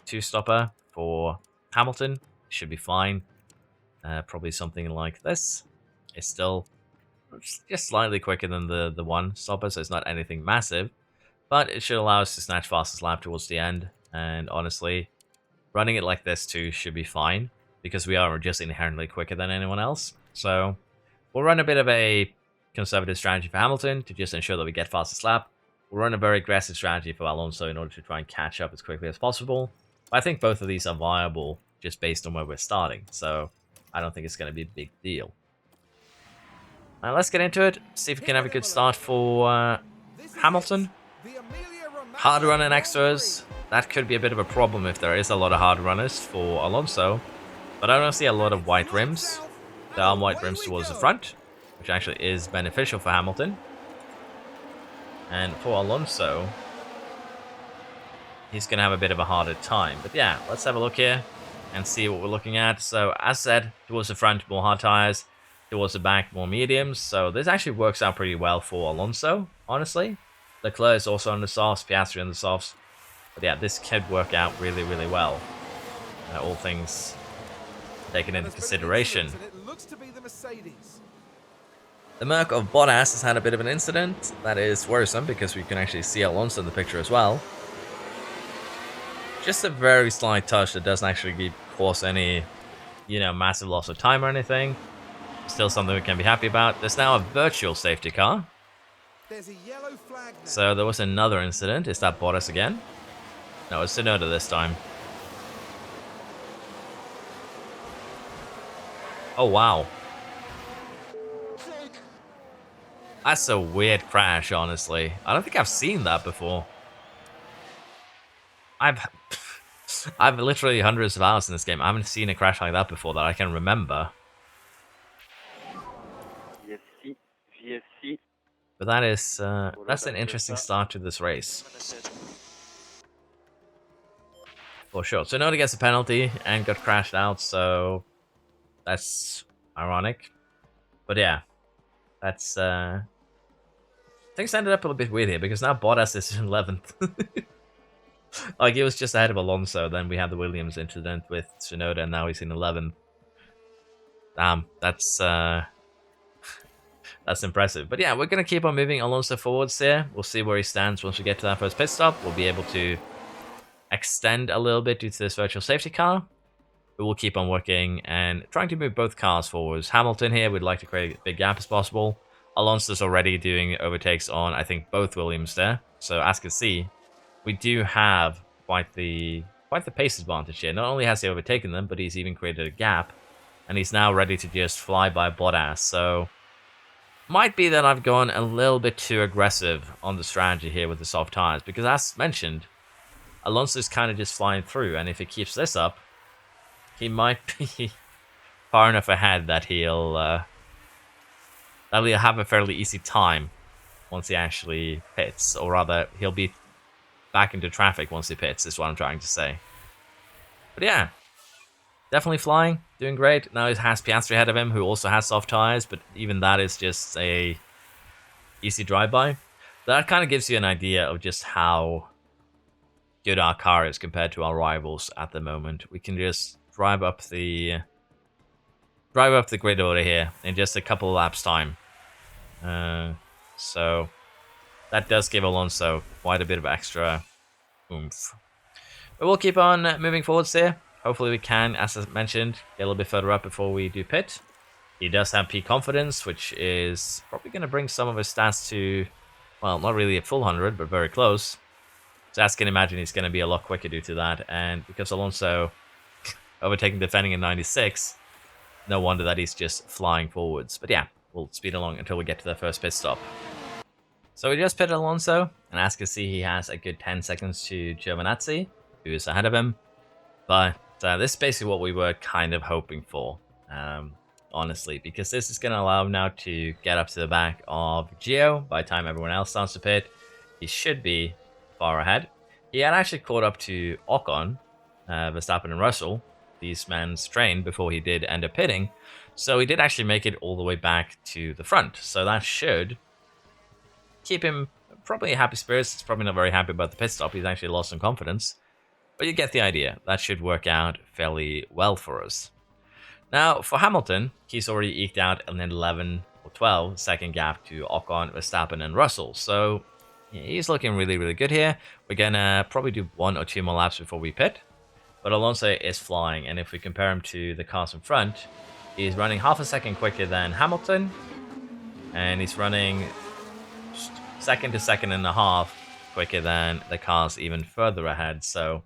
two-stopper for Hamilton. Should be fine. Probably something like this. It's still just slightly quicker than the one stopper, so it's not anything massive. But it should allow us to snatch fastest lap towards the end. And honestly, running it like this too should be fine, because we are just inherently quicker than anyone else. So we'll run a bit of a conservative strategy for Hamilton to just ensure that we get fastest lap. We'll run a very aggressive strategy for Alonso in order to try and catch up as quickly as possible. But I think both of these are viable just based on where we're starting. So I don't think it's going to be a big deal. Now let's get into it. See if we can have a good start for Hamilton. Hard run and extras. That could be a bit of a problem if there is a lot of hard runners for Alonso. But I don't see a lot of white rims. There are white rims towards the front, which actually is beneficial for Hamilton. And for Alonso, he's going to have a bit of a harder time. But yeah, let's have a look here and see what we're looking at. So as said, towards the front, more hard tires. Towards the back, more mediums. So this actually works out pretty well for Alonso, honestly. Leclerc is also on the softs, Piastri on the softs. But yeah, this could work out really, really well. All things taken into consideration. The Merc of Bottas has had a bit of an incident. That is worrisome because we can actually see Alonso in the picture as well. Just a very slight touch that doesn't actually cause any, massive loss of time or anything. Still something we can be happy about. There's now a virtual safety car. There's a yellow flag now. So there was another incident. Is that Bottas again? No, it's Tsunoda this time. Oh, wow. That's a weird crash, honestly. I don't think I've seen that before. I've literally hundreds of hours in this game. I haven't seen a crash like that before that I can remember. But that is that's an interesting start to this race. For sure. So Tsunoda gets a penalty and got crashed out, so that's ironic. But yeah, that's things ended up a little bit weird here because now Bottas is in 11th. Like, he was just ahead of Alonso, then we had the Williams incident with Tsunoda, and now he's in 11th. Damn, that's impressive. But yeah, we're going to keep on moving Alonso forwards here. We'll see where he stands once we get to that first pit stop. We'll be able to extend a little bit due to this virtual safety car. But we'll keep on working and trying to move both cars forwards. Hamilton here, we'd like to create a big gap as possible. Alonso's already doing overtakes on, I think, both Williams there. So as you can see, we do have quite the pace advantage here. Not only has he overtaken them, but he's even created a gap. And he's now ready to just fly by Bottas. So might be that I've gone a little bit too aggressive on the strategy here with the soft tires. Because as mentioned, Alonso's kind of just flying through. And if he keeps this up, he might be far enough ahead that he'll have a fairly easy time once he actually pits. Or rather, he'll be back into traffic once he pits, is what I'm trying to say. But yeah, definitely flying, doing great. Now he has Piastri ahead of him, who also has soft tires, but even that is just a easy drive-by. That kind of gives you an idea of just how good our car is compared to our rivals at the moment. We can just drive up the grid order here in just a couple of laps time. So that does give Alonso quite a bit of extra oomph. But we'll keep on moving forwards here. Hopefully we can, as I mentioned, get a little bit further up before we do pit. He does have peak confidence, which is probably going to bring some of his stats to, well, not really a full 100, but very close. So as you can imagine, he's going to be a lot quicker due to that. And because Alonso overtaking defending in 96, no wonder that he's just flying forwards. But yeah, we'll speed along until we get to the first pit stop. So we just pitted Alonso, and as you can see, he has a good 10 seconds to Giovinazzi, who is ahead of him. But this is basically what we were kind of hoping for, honestly, because this is going to allow him now to get up to the back of Gio. By the time everyone else starts to pit, he should be far ahead. He had actually caught up to Ocon, Verstappen and Russell. These men trained before he did end up pitting, so he did actually make it all the way back to the front. So that should keep him probably happy spirits. He's probably not very happy about the pit stop. He's actually lost some confidence. But you get the idea. That should work out fairly well for us. Now, for Hamilton, he's already eked out an 11 or 12 second gap to Ocon, Verstappen, and Russell. So yeah, he's looking really, really good here. We're going to probably do 1 or 2 more laps before we pit. But Alonso is flying, and if we compare him to the cars in front, he's running half a second quicker than Hamilton, and he's running second to second and a half quicker than the cars even further ahead. So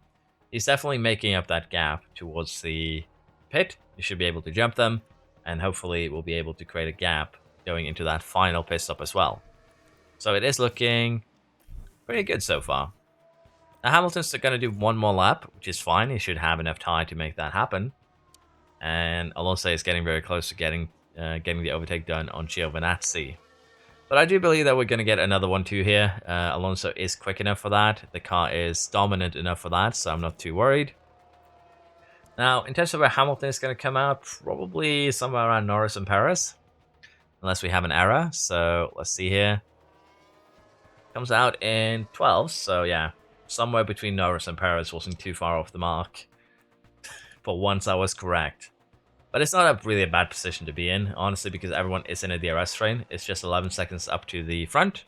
he's definitely making up that gap towards the pit. You should be able to jump them, and hopefully we'll be able to create a gap going into that final pit stop as well. So it is looking pretty good so far. Now Hamilton's going to do 1 more lap, which is fine. He should have enough time to make that happen. And Alonso is getting very close to getting the overtake done on Giovinazzi. But I do believe that we're going to get another 1-2 here. Alonso is quick enough for that. The car is dominant enough for that, so I'm not too worried. Now, in terms of where Hamilton is going to come out, probably somewhere around Norris and Perez. Unless we have an error. So let's see here. Comes out in 12, so yeah. Somewhere between Norris and Perez wasn't too far off the mark. For once I was correct. But it's not really a bad position to be in, honestly, because everyone is in a DRS train. It's just 11 seconds up to the front.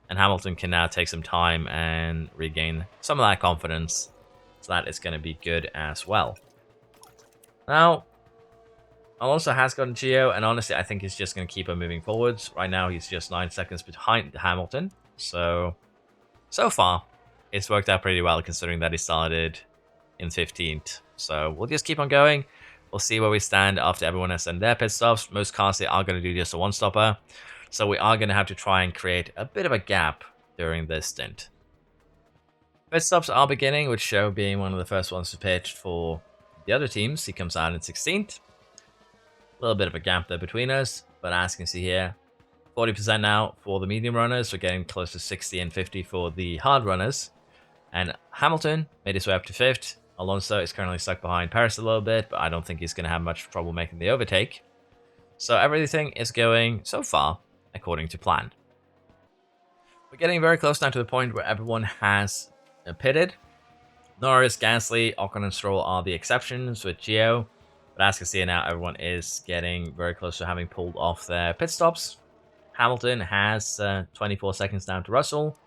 And Hamilton can now take some time and regain some of that confidence. So that is going to be good as well. Now, Alonso has gotten Gio, and honestly, I think he's just going to keep on moving forwards. Right now, he's just 9 seconds behind Hamilton. So far, it's worked out pretty well considering that he started in 15th. So we'll just keep on going. We'll see where we stand after everyone has done their pit stops. Most cars here are going to do just a 1-stopper. So we are going to have to try and create a bit of a gap during this stint. Pit stops are beginning, with Show being one of the first ones to pit for the other teams. He comes out in 16th. A little bit of a gap there between us. But as you can see here, 40% now for the medium runners. We're getting close to 60 and 50 for the hard runners. And Hamilton made his way up to 5th. Alonso is currently stuck behind Perez a little bit, but I don't think he's going to have much trouble making the overtake. So everything is going, so far, according to plan. We're getting very close now to the point where everyone has pitted. Norris, Gasly, Ocon and Stroll are the exceptions with Gio. But as you can see now, everyone is getting very close to having pulled off their pit stops. Hamilton has 24 seconds down to Russell.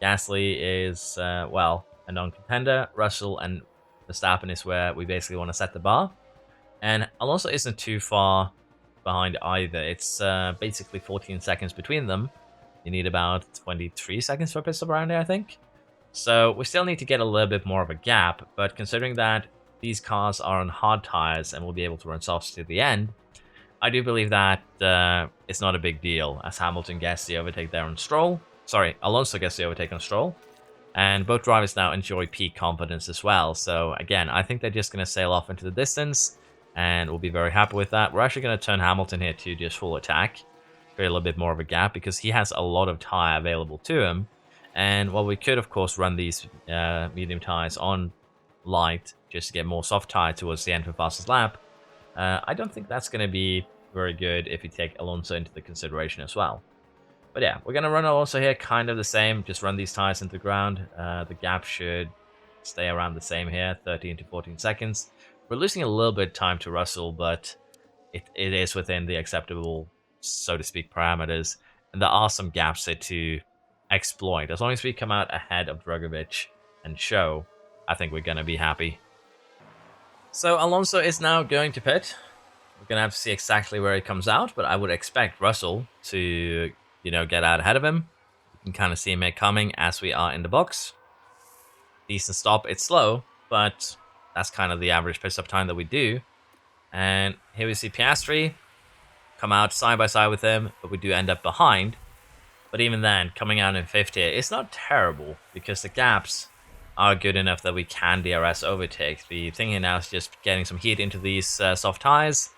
Gasly is, well, a non-contender. Russell and Verstappen is where we basically want to set the bar. And Alonso isn't too far behind either. It's basically 14 seconds between them. You need about 23 seconds for a pit stop around here, I think. So we still need to get a little bit more of a gap. But considering that these cars are on hard tires and will be able to run softs to the end, I do believe that it's not a big deal, as Hamilton gets the overtake there on Stroll. Sorry, Alonso gets the overtake on Stroll. And both drivers now enjoy peak confidence as well. So again, I think they're just going to sail off into the distance, and we'll be very happy with that. We're actually going to turn Hamilton here to just full attack, create a little bit more of a gap, because he has a lot of tire available to him. And while we could, of course, run these medium tires on light just to get more soft tire towards the end for fastest lap, I don't think that's going to be very good if you take Alonso into the consideration as well. But yeah, we're going to run Alonso here kind of the same. Just run these tires into the ground. The gap should stay around the same here, 13 to 14 seconds. We're losing a little bit of time to Russell, but it is within the acceptable, so to speak, parameters. And there are some gaps there to exploit. As long as we come out ahead of Drogovic and show, I think we're going to be happy. So Alonso is now going to pit. We're going to have to see exactly where he comes out, but I would expect Russell to, get out ahead of him. You can kind of see him coming as we are in the box. Decent stop. It's slow, but that's kind of the average pit stop time that we do. And here we see Piastri come out side by side with him, but we do end up behind. But even then, coming out in 5th here, it's not terrible because the gaps are good enough that we can DRS overtake. The thing here now is just getting some heat into these soft tires,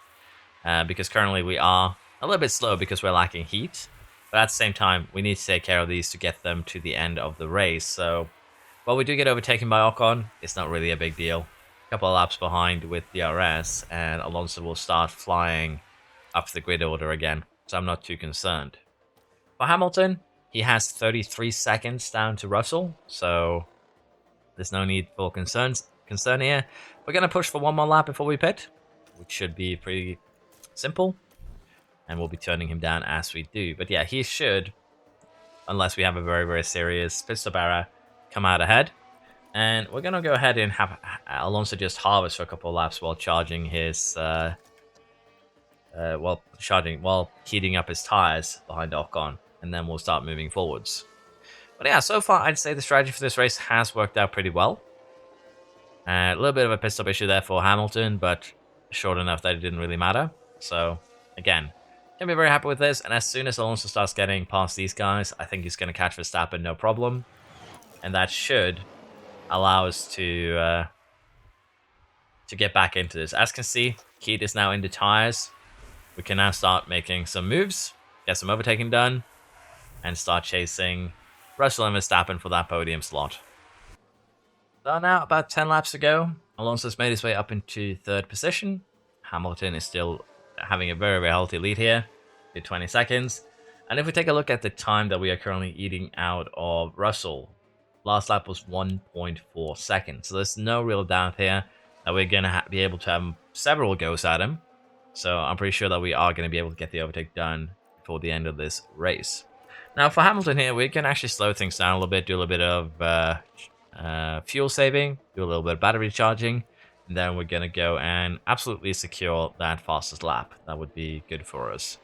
because currently we are a little bit slow because we're lacking heat. But at the same time, we need to take care of these to get them to the end of the race. So while we do get overtaken by Ocon, it's not really a big deal. A couple of laps behind with DRS, and Alonso will start flying up the grid order again. So I'm not too concerned. For Hamilton, he has 33 seconds down to Russell, so there's no need for concern here. We're going to push for one more lap before we pit, which should be pretty simple, and we'll be turning him down as we do. But yeah, he should, unless we have a very, very serious pit stop error, come out ahead. And we're going to go ahead and have Alonso just harvest for a couple of laps while charging his... while heating up his tires behind Ocon, and then we'll start moving forwards. But yeah, so far I'd say the strategy for this race has worked out pretty well. A little bit of a pit stop issue there for Hamilton, but short enough that it didn't really matter. So again, can be very happy with this. And as soon as Alonso starts getting past these guys, I think he's going to catch Verstappen no problem, and that should allow us to get back into this. As you can see, heat is now in the tires. We can now start making some moves, get some overtaking done, and start chasing Russell and Verstappen for that podium slot. So now, about 10 laps to go, Alonso's made his way up into 3rd position. Hamilton is still having a very, very healthy lead here, with 20 seconds. And if we take a look at the time that we are currently eating out of Russell, last lap was 1.4 seconds. So there's no real doubt here that we're going to be able to have several goes at him. So I'm pretty sure that we are going to be able to get the overtake done before the end of this race. Now for Hamilton here, we can actually slow things down a little bit, do a little bit of fuel saving, do a little bit of battery charging, and then we're going to go and absolutely secure that fastest lap. That would be good for us.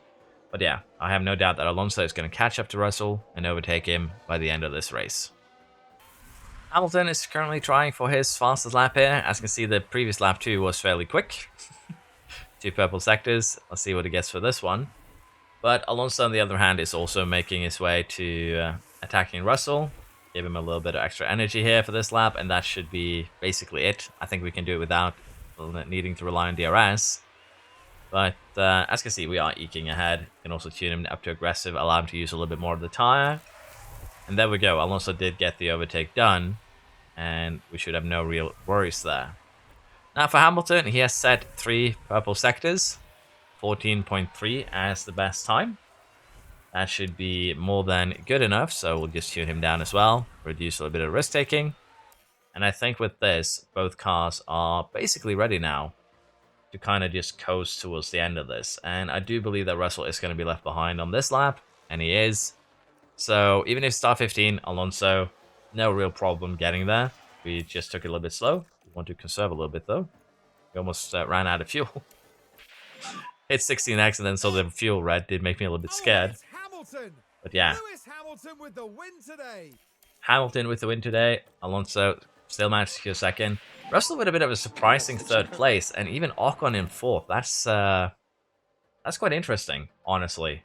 But yeah, I have no doubt that Alonso is going to catch up to Russell and overtake him by the end of this race. Hamilton is currently trying for his fastest lap here. As you can see, the previous lap too was fairly quick. 2 purple sectors. Let's see what he gets for this one. But Alonso, on the other hand, is also making his way to attacking Russell. Give him a little bit of extra energy here for this lap, and that should be basically it. I think we can do it without needing to rely on DRS. But as you can see, we are eking ahead. You can also tune him up to aggressive, allow him to use a little bit more of the tire. And there we go. Alonso did get the overtake done, and we should have no real worries there. Now for Hamilton, he has set 3 purple sectors, 14.3 as the best time. That should be more than good enough, so we'll just tune him down as well, reduce a little bit of risk taking. And I think with this, both cars are basically ready now to kind of just coast towards the end of this. And I do believe that Russell is going to be left behind on this lap, and he is. So even if start 15, Alonso, no real problem getting there. We just took it a little bit slow. We want to conserve a little bit though. We almost ran out of fuel. Hit 16x and then saw the fuel red. Did make me a little bit scared. But yeah. Hamilton with the win today. Hamilton with the win today. Alonso still managed to secure 2nd. Russell with a bit of a surprising 3rd place, and even Ocon in 4th. That's quite interesting, honestly.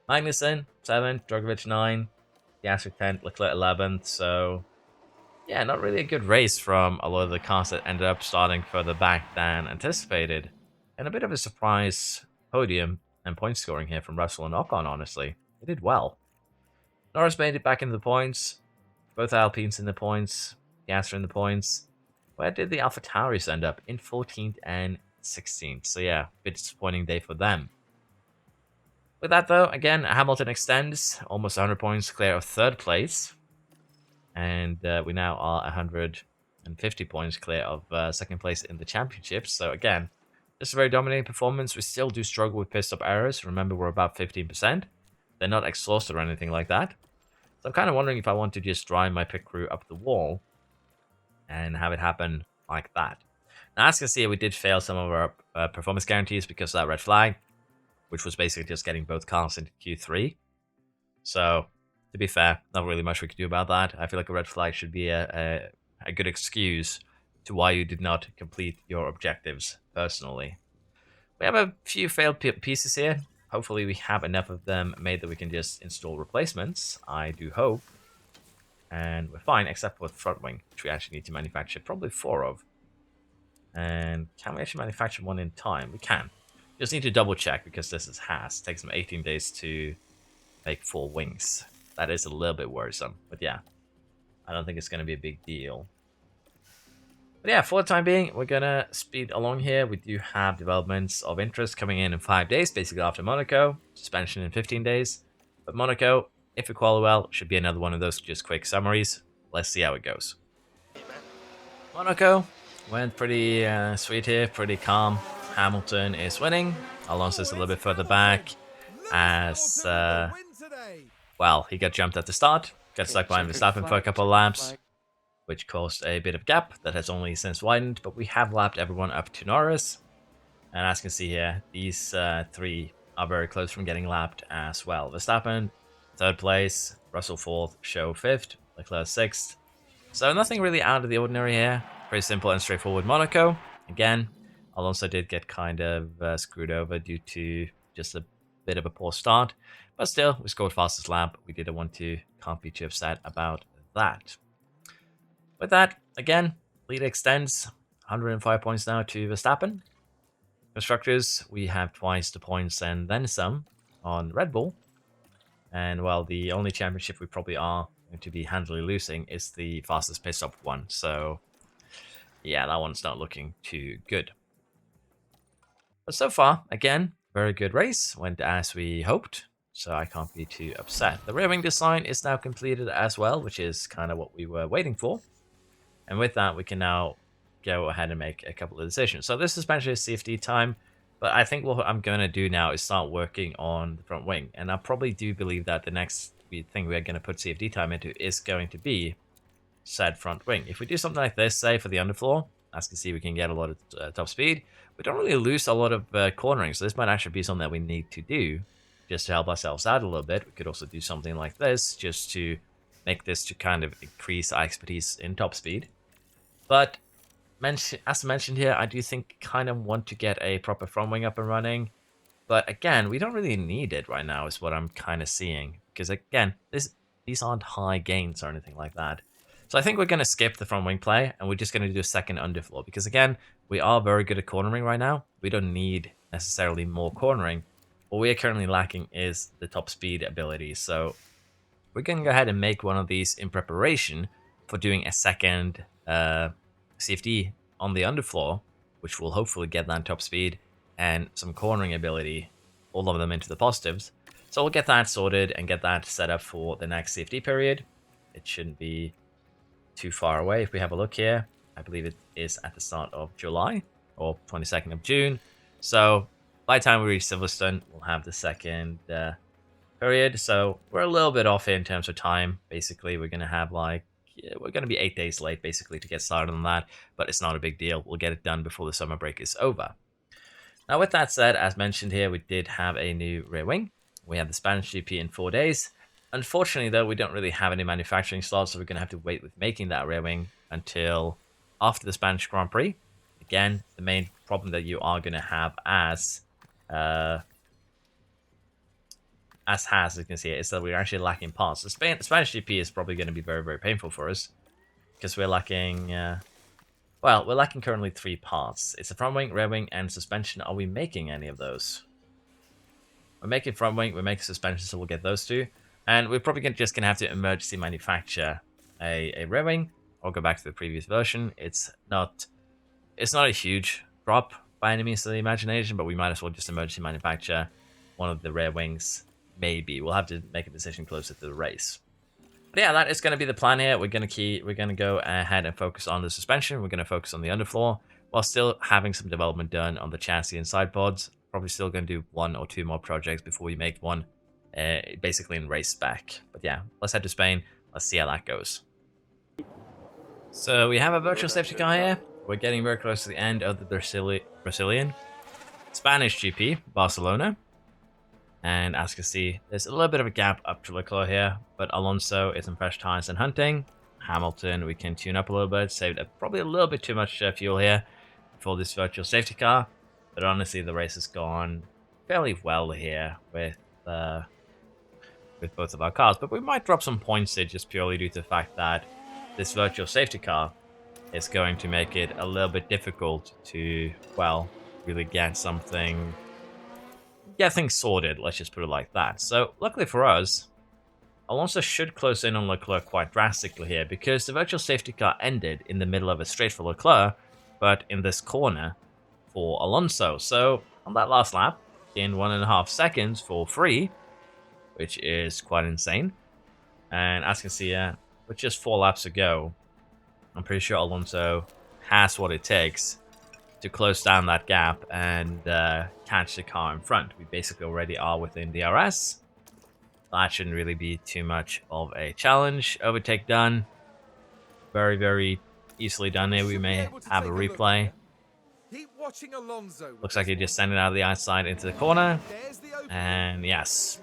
Magnussen 7th, Drogovic 9th, Piastri 10th, Leclerc 11th. So yeah, not really a good race from a lot of the cars that ended up starting further back than anticipated. And a bit of a surprise podium and point scoring here from Russell and Ocon, honestly. They did well. Norris made it back into the points. Both Alpines in the points. Piastri in the points. Where did the Alfa Tauris end up? In 14th and 16th. So yeah, a bit disappointing day for them. With that though, again, Hamilton extends almost 100 points clear of 3rd place. And we now are 100 and 50 points clear of second place in the championship. So again, just a very dominating performance. We still do struggle with pit stop errors. Remember, we're about 15%. They're not exhausted or anything like that. So I'm kind of wondering if I want to just drive my pit crew up the wall and have it happen like that. Now, as you can see, we did fail some of our performance guarantees because of that red flag, which was basically just getting both cars into Q3. So, to be fair, not really much we could do about that. I feel like a red flag should be a good excuse to why you did not complete your objectives personally. We have a few failed pieces here. Hopefully we have enough of them made that we can just install replacements. I do hope. And we're fine, except for the front wing, which we actually need to manufacture probably 4 of. And can we actually manufacture 1 in time? We can. Just need to double check because this is Haas. It takes them 18 days to make 4 wings. That is a little bit worrisome. But yeah, I don't think it's going to be a big deal. But yeah, for the time being, we're going to speed along here. We do have developments of interest coming in 5 days, basically after Monaco. Suspension in 15 days. But Monaco, if we qualify well, should be another one of those just quick summaries. Let's see how it goes. Monaco went pretty sweet here, pretty calm. Hamilton is winning. Alonso's a little bit further back as, well, he got jumped at the start. Got stuck behind Verstappen for a couple of laps, which caused a bit of gap that has only since widened, but we have lapped everyone up to Norris. And as you can see here, these 3 are very close from getting lapped as well. Verstappen, 3rd place, Russell 4th, Show 5th, Leclerc 6th. So nothing really out of the ordinary here. Pretty simple and straightforward Monaco. Again, Alonso did get kind of screwed over due to just a bit of a poor start. But still, we scored fastest lap. We didn't want to, can't be too upset about that. With that, again, lead extends 105 points now to Verstappen. Constructors, we have twice the points and then some on Red Bull. And well, the only championship we probably are going to be handily losing is the fastest pit stop one. So yeah, that one's not looking too good. But so far, again, very good race. Went as we hoped. So I can't be too upset. The rear wing design is now completed as well, which is kind of what we were waiting for. And with that, we can now go ahead and make a couple of decisions. So this is essentially a CFD time, but I think what I'm going to do now is start working on the front wing. And I probably do believe that the next thing we're going to put CFD time into is going to be said front wing. If we do something like this, say for the underfloor, as you can see, we can get a lot of top speed. We don't really lose a lot of cornering, so this might actually be something that we need to do just to help ourselves out a little bit. We could also do something like this just to make this to kind of increase our expertise in top speed. But as mentioned here, I do think kind of want to get a proper front wing up and running. But again, we don't really need it right now is what I'm kind of seeing. Because again, these aren't high gains or anything like that. So I think we're going to skip the front wing play and we're just going to do a second underfloor. Because again, we are very good at cornering right now. We don't need necessarily more cornering. What we are currently lacking is the top speed ability. So we're going to go ahead and make one of these in preparation for doing a second CFD on the underfloor, which will hopefully get that top speed and some cornering ability, all of them into the positives. So we'll get that sorted and get that set up for the next CFD period. It shouldn't be too far away. If we have a look here, I believe it is at the start of July or 22nd of June. So by the time we reach Silverstone, we'll have the second period. So we're a little bit off here in terms of time. Basically, we're going to have we're going to be 8 days late basically to get started on that, but it's not a big deal. We'll get it done before the summer break is over. Now, with that said, as mentioned here, we did have a new rear wing. We had the Spanish GP in 4 days. Unfortunately, though, we don't really have any manufacturing slots, so we're going to have to wait with making that rear wing until after the Spanish Grand Prix. Again, the main problem that you are going to have as Haas, as you can see, is that we're actually lacking parts. The Spanish GP is probably going to be very, very painful for us because we're lacking, well, we're lacking currently 3 parts. It's a front wing, rear wing, and suspension. Are we making any of those? We're making front wing, we're making suspension, so we'll get those 2. And we're probably just going to have to emergency manufacture a rear wing or go back to the previous version. It's not a huge drop by any means of the imagination, but we might as well just emergency manufacture one of the rear wings. Maybe. We'll have to make a decision closer to the race. But yeah, that is going to be the plan here. We're going to go ahead and focus on the suspension. We're going to focus on the underfloor while still having some development done on the chassis and side pods. Probably still going to do 1 or 2 more projects before we make one basically in race spec. But yeah, let's head to Spain. Let's see how that goes. So we have a virtual safety car here. We're getting very close to the end of the Brazilian Spanish GP, Barcelona. And as you can see, there's a little bit of a gap up to Leclerc here, but Alonso is in fresh tires and hunting. Hamilton, we can tune up a little bit, saved probably a little bit too much fuel here for this virtual safety car. But honestly, the race has gone fairly well here with both of our cars. But we might drop some points here just purely due to the fact that this virtual safety car is going to make it a little bit difficult to, well, really get things sorted, let's just put it like that. So, luckily for us, Alonso should close in on Leclerc quite drastically here, because the virtual safety car ended in the middle of a straight for Leclerc, but in this corner for Alonso. So, on that last lap, in 1.5 seconds for free, which is quite insane. And as you can see, with just 4 laps to go, I'm pretty sure Alonso has what it takes to close down that gap and catch the car in front. We basically already are within DRS. That shouldn't really be too much of a challenge. Overtake done. Very, very easily done here. We may have a replay. Looks like he just sent it out of the outside into the corner. And yes.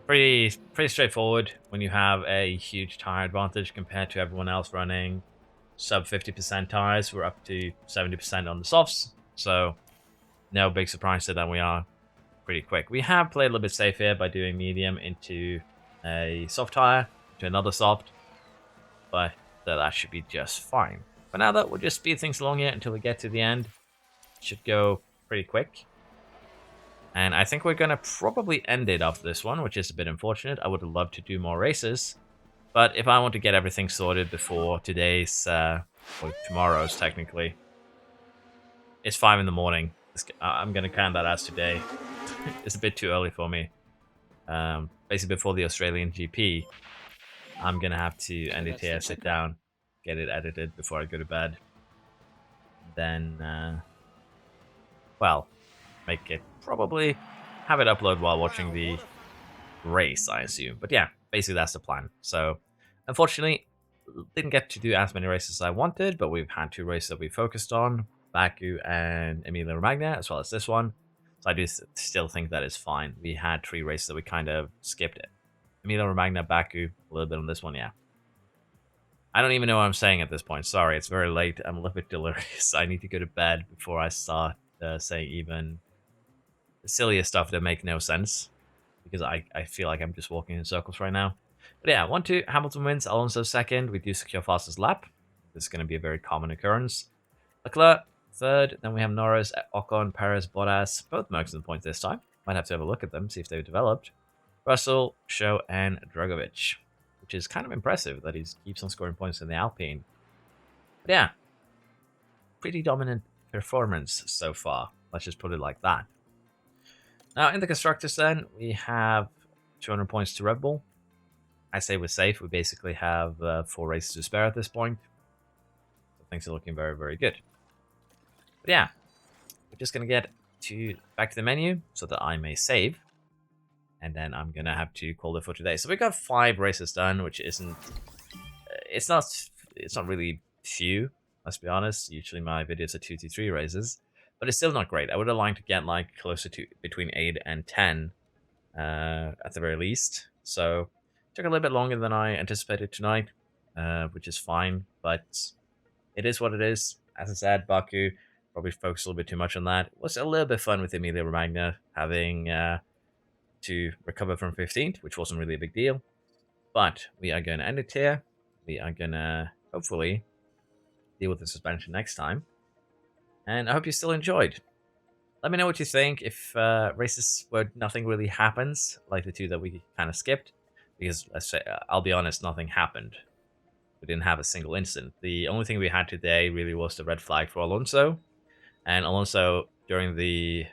Pretty straightforward when you have a huge tire advantage compared to everyone else running sub 50% tires. We're up to 70% on the softs, so no big surprise that we are pretty quick. We have played a little bit safe here by doing medium into a soft tire, to another soft, but that should be just fine. For now, though, we'll just speed things along here until we get to the end. Should go pretty quick. And I think we're going to probably end it after this one, which is a bit unfortunate. I would have loved to do more races. But if I want to get everything sorted before today's, or tomorrow's technically, it's 5 in the morning. I'm going to count that as today. It's a bit too early for me. Basically before the Australian GP, I'm going to have to end it here, sit down, get it edited before I go to bed. Then, well, make it probably have it upload while watching the race, I assume. But yeah, basically that's the plan. So, unfortunately, didn't get to do as many races as I wanted, but we've had 2 races that we focused on, Baku and Emilia Romagna, as well as this one. So I do still think that is fine. We had 3 races that we kind of skipped it. Emilia Romagna, Baku, a little bit on this one, yeah. I don't even know what I'm saying at this point. Sorry, it's very late. I'm a little bit delirious. I need to go to bed before I start saying even the silliest stuff that make no sense, because I feel like I'm just walking in circles right now. But yeah, 1-2, Hamilton wins, Alonso second. We do secure fastest lap. This is going to be a very common occurrence. Leclerc third, then we have Norris, Ocon, Perez, Bottas, both Mercs in the points this time. Might have to have a look at them, see if they've developed. Russell, Show, and Drugovich, which is kind of impressive that he keeps on scoring points in the Alpine. But yeah, pretty dominant performance so far. Let's just put it like that. Now, in the Constructors then, we have 200 points to Red Bull. I say we're safe. We basically have 4 races to spare at this point. So things are looking very, very good. But yeah, we're just going to get back to the menu so that I may save. And then I'm going to have to call it for today. So we got 5 races done, which isn't... It's not really few, let's be honest. Usually my videos are 2 to 3 races. But it's still not great. I would have liked to get like closer to between 8 and 10 at the very least. So it took a little bit longer than I anticipated tonight, which is fine. But it is what it is. As I said, Baku probably focused a little bit too much on that. It was a little bit fun with Emilia Romagna having to recover from 15th, which wasn't really a big deal. But we are going to end it here. We are going to hopefully deal with the suspension next time. And I hope you still enjoyed. Let me know what you think if races where nothing really happens, like the 2 that we kind of skipped. Because, let's say, I'll be honest, nothing happened. We didn't have a single incident. The only thing we had today really was the red flag for Alonso. And Alonso, during the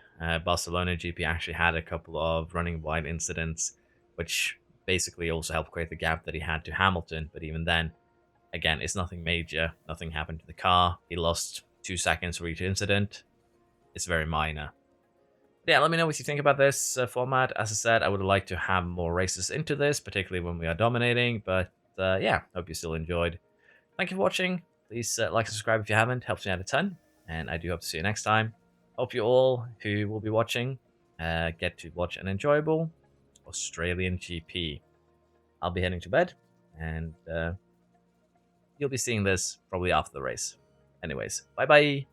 Barcelona GP, actually had a couple of running wide incidents, which basically also helped create the gap that he had to Hamilton. But even then, again, it's nothing major. Nothing happened to the car. He lost 2 seconds for each incident. It's very minor. Yeah, let me know what you think about this format. As I said, I would like to have more races into this, particularly when we are dominating. But yeah, hope you still enjoyed. Thank you for watching. Please like and subscribe if you haven't. Helps me out a ton. And I do hope to see you next time. Hope you all who will be watching get to watch an enjoyable Australian GP. I'll be heading to bed, and you'll be seeing this probably after the race. Anyways, bye bye.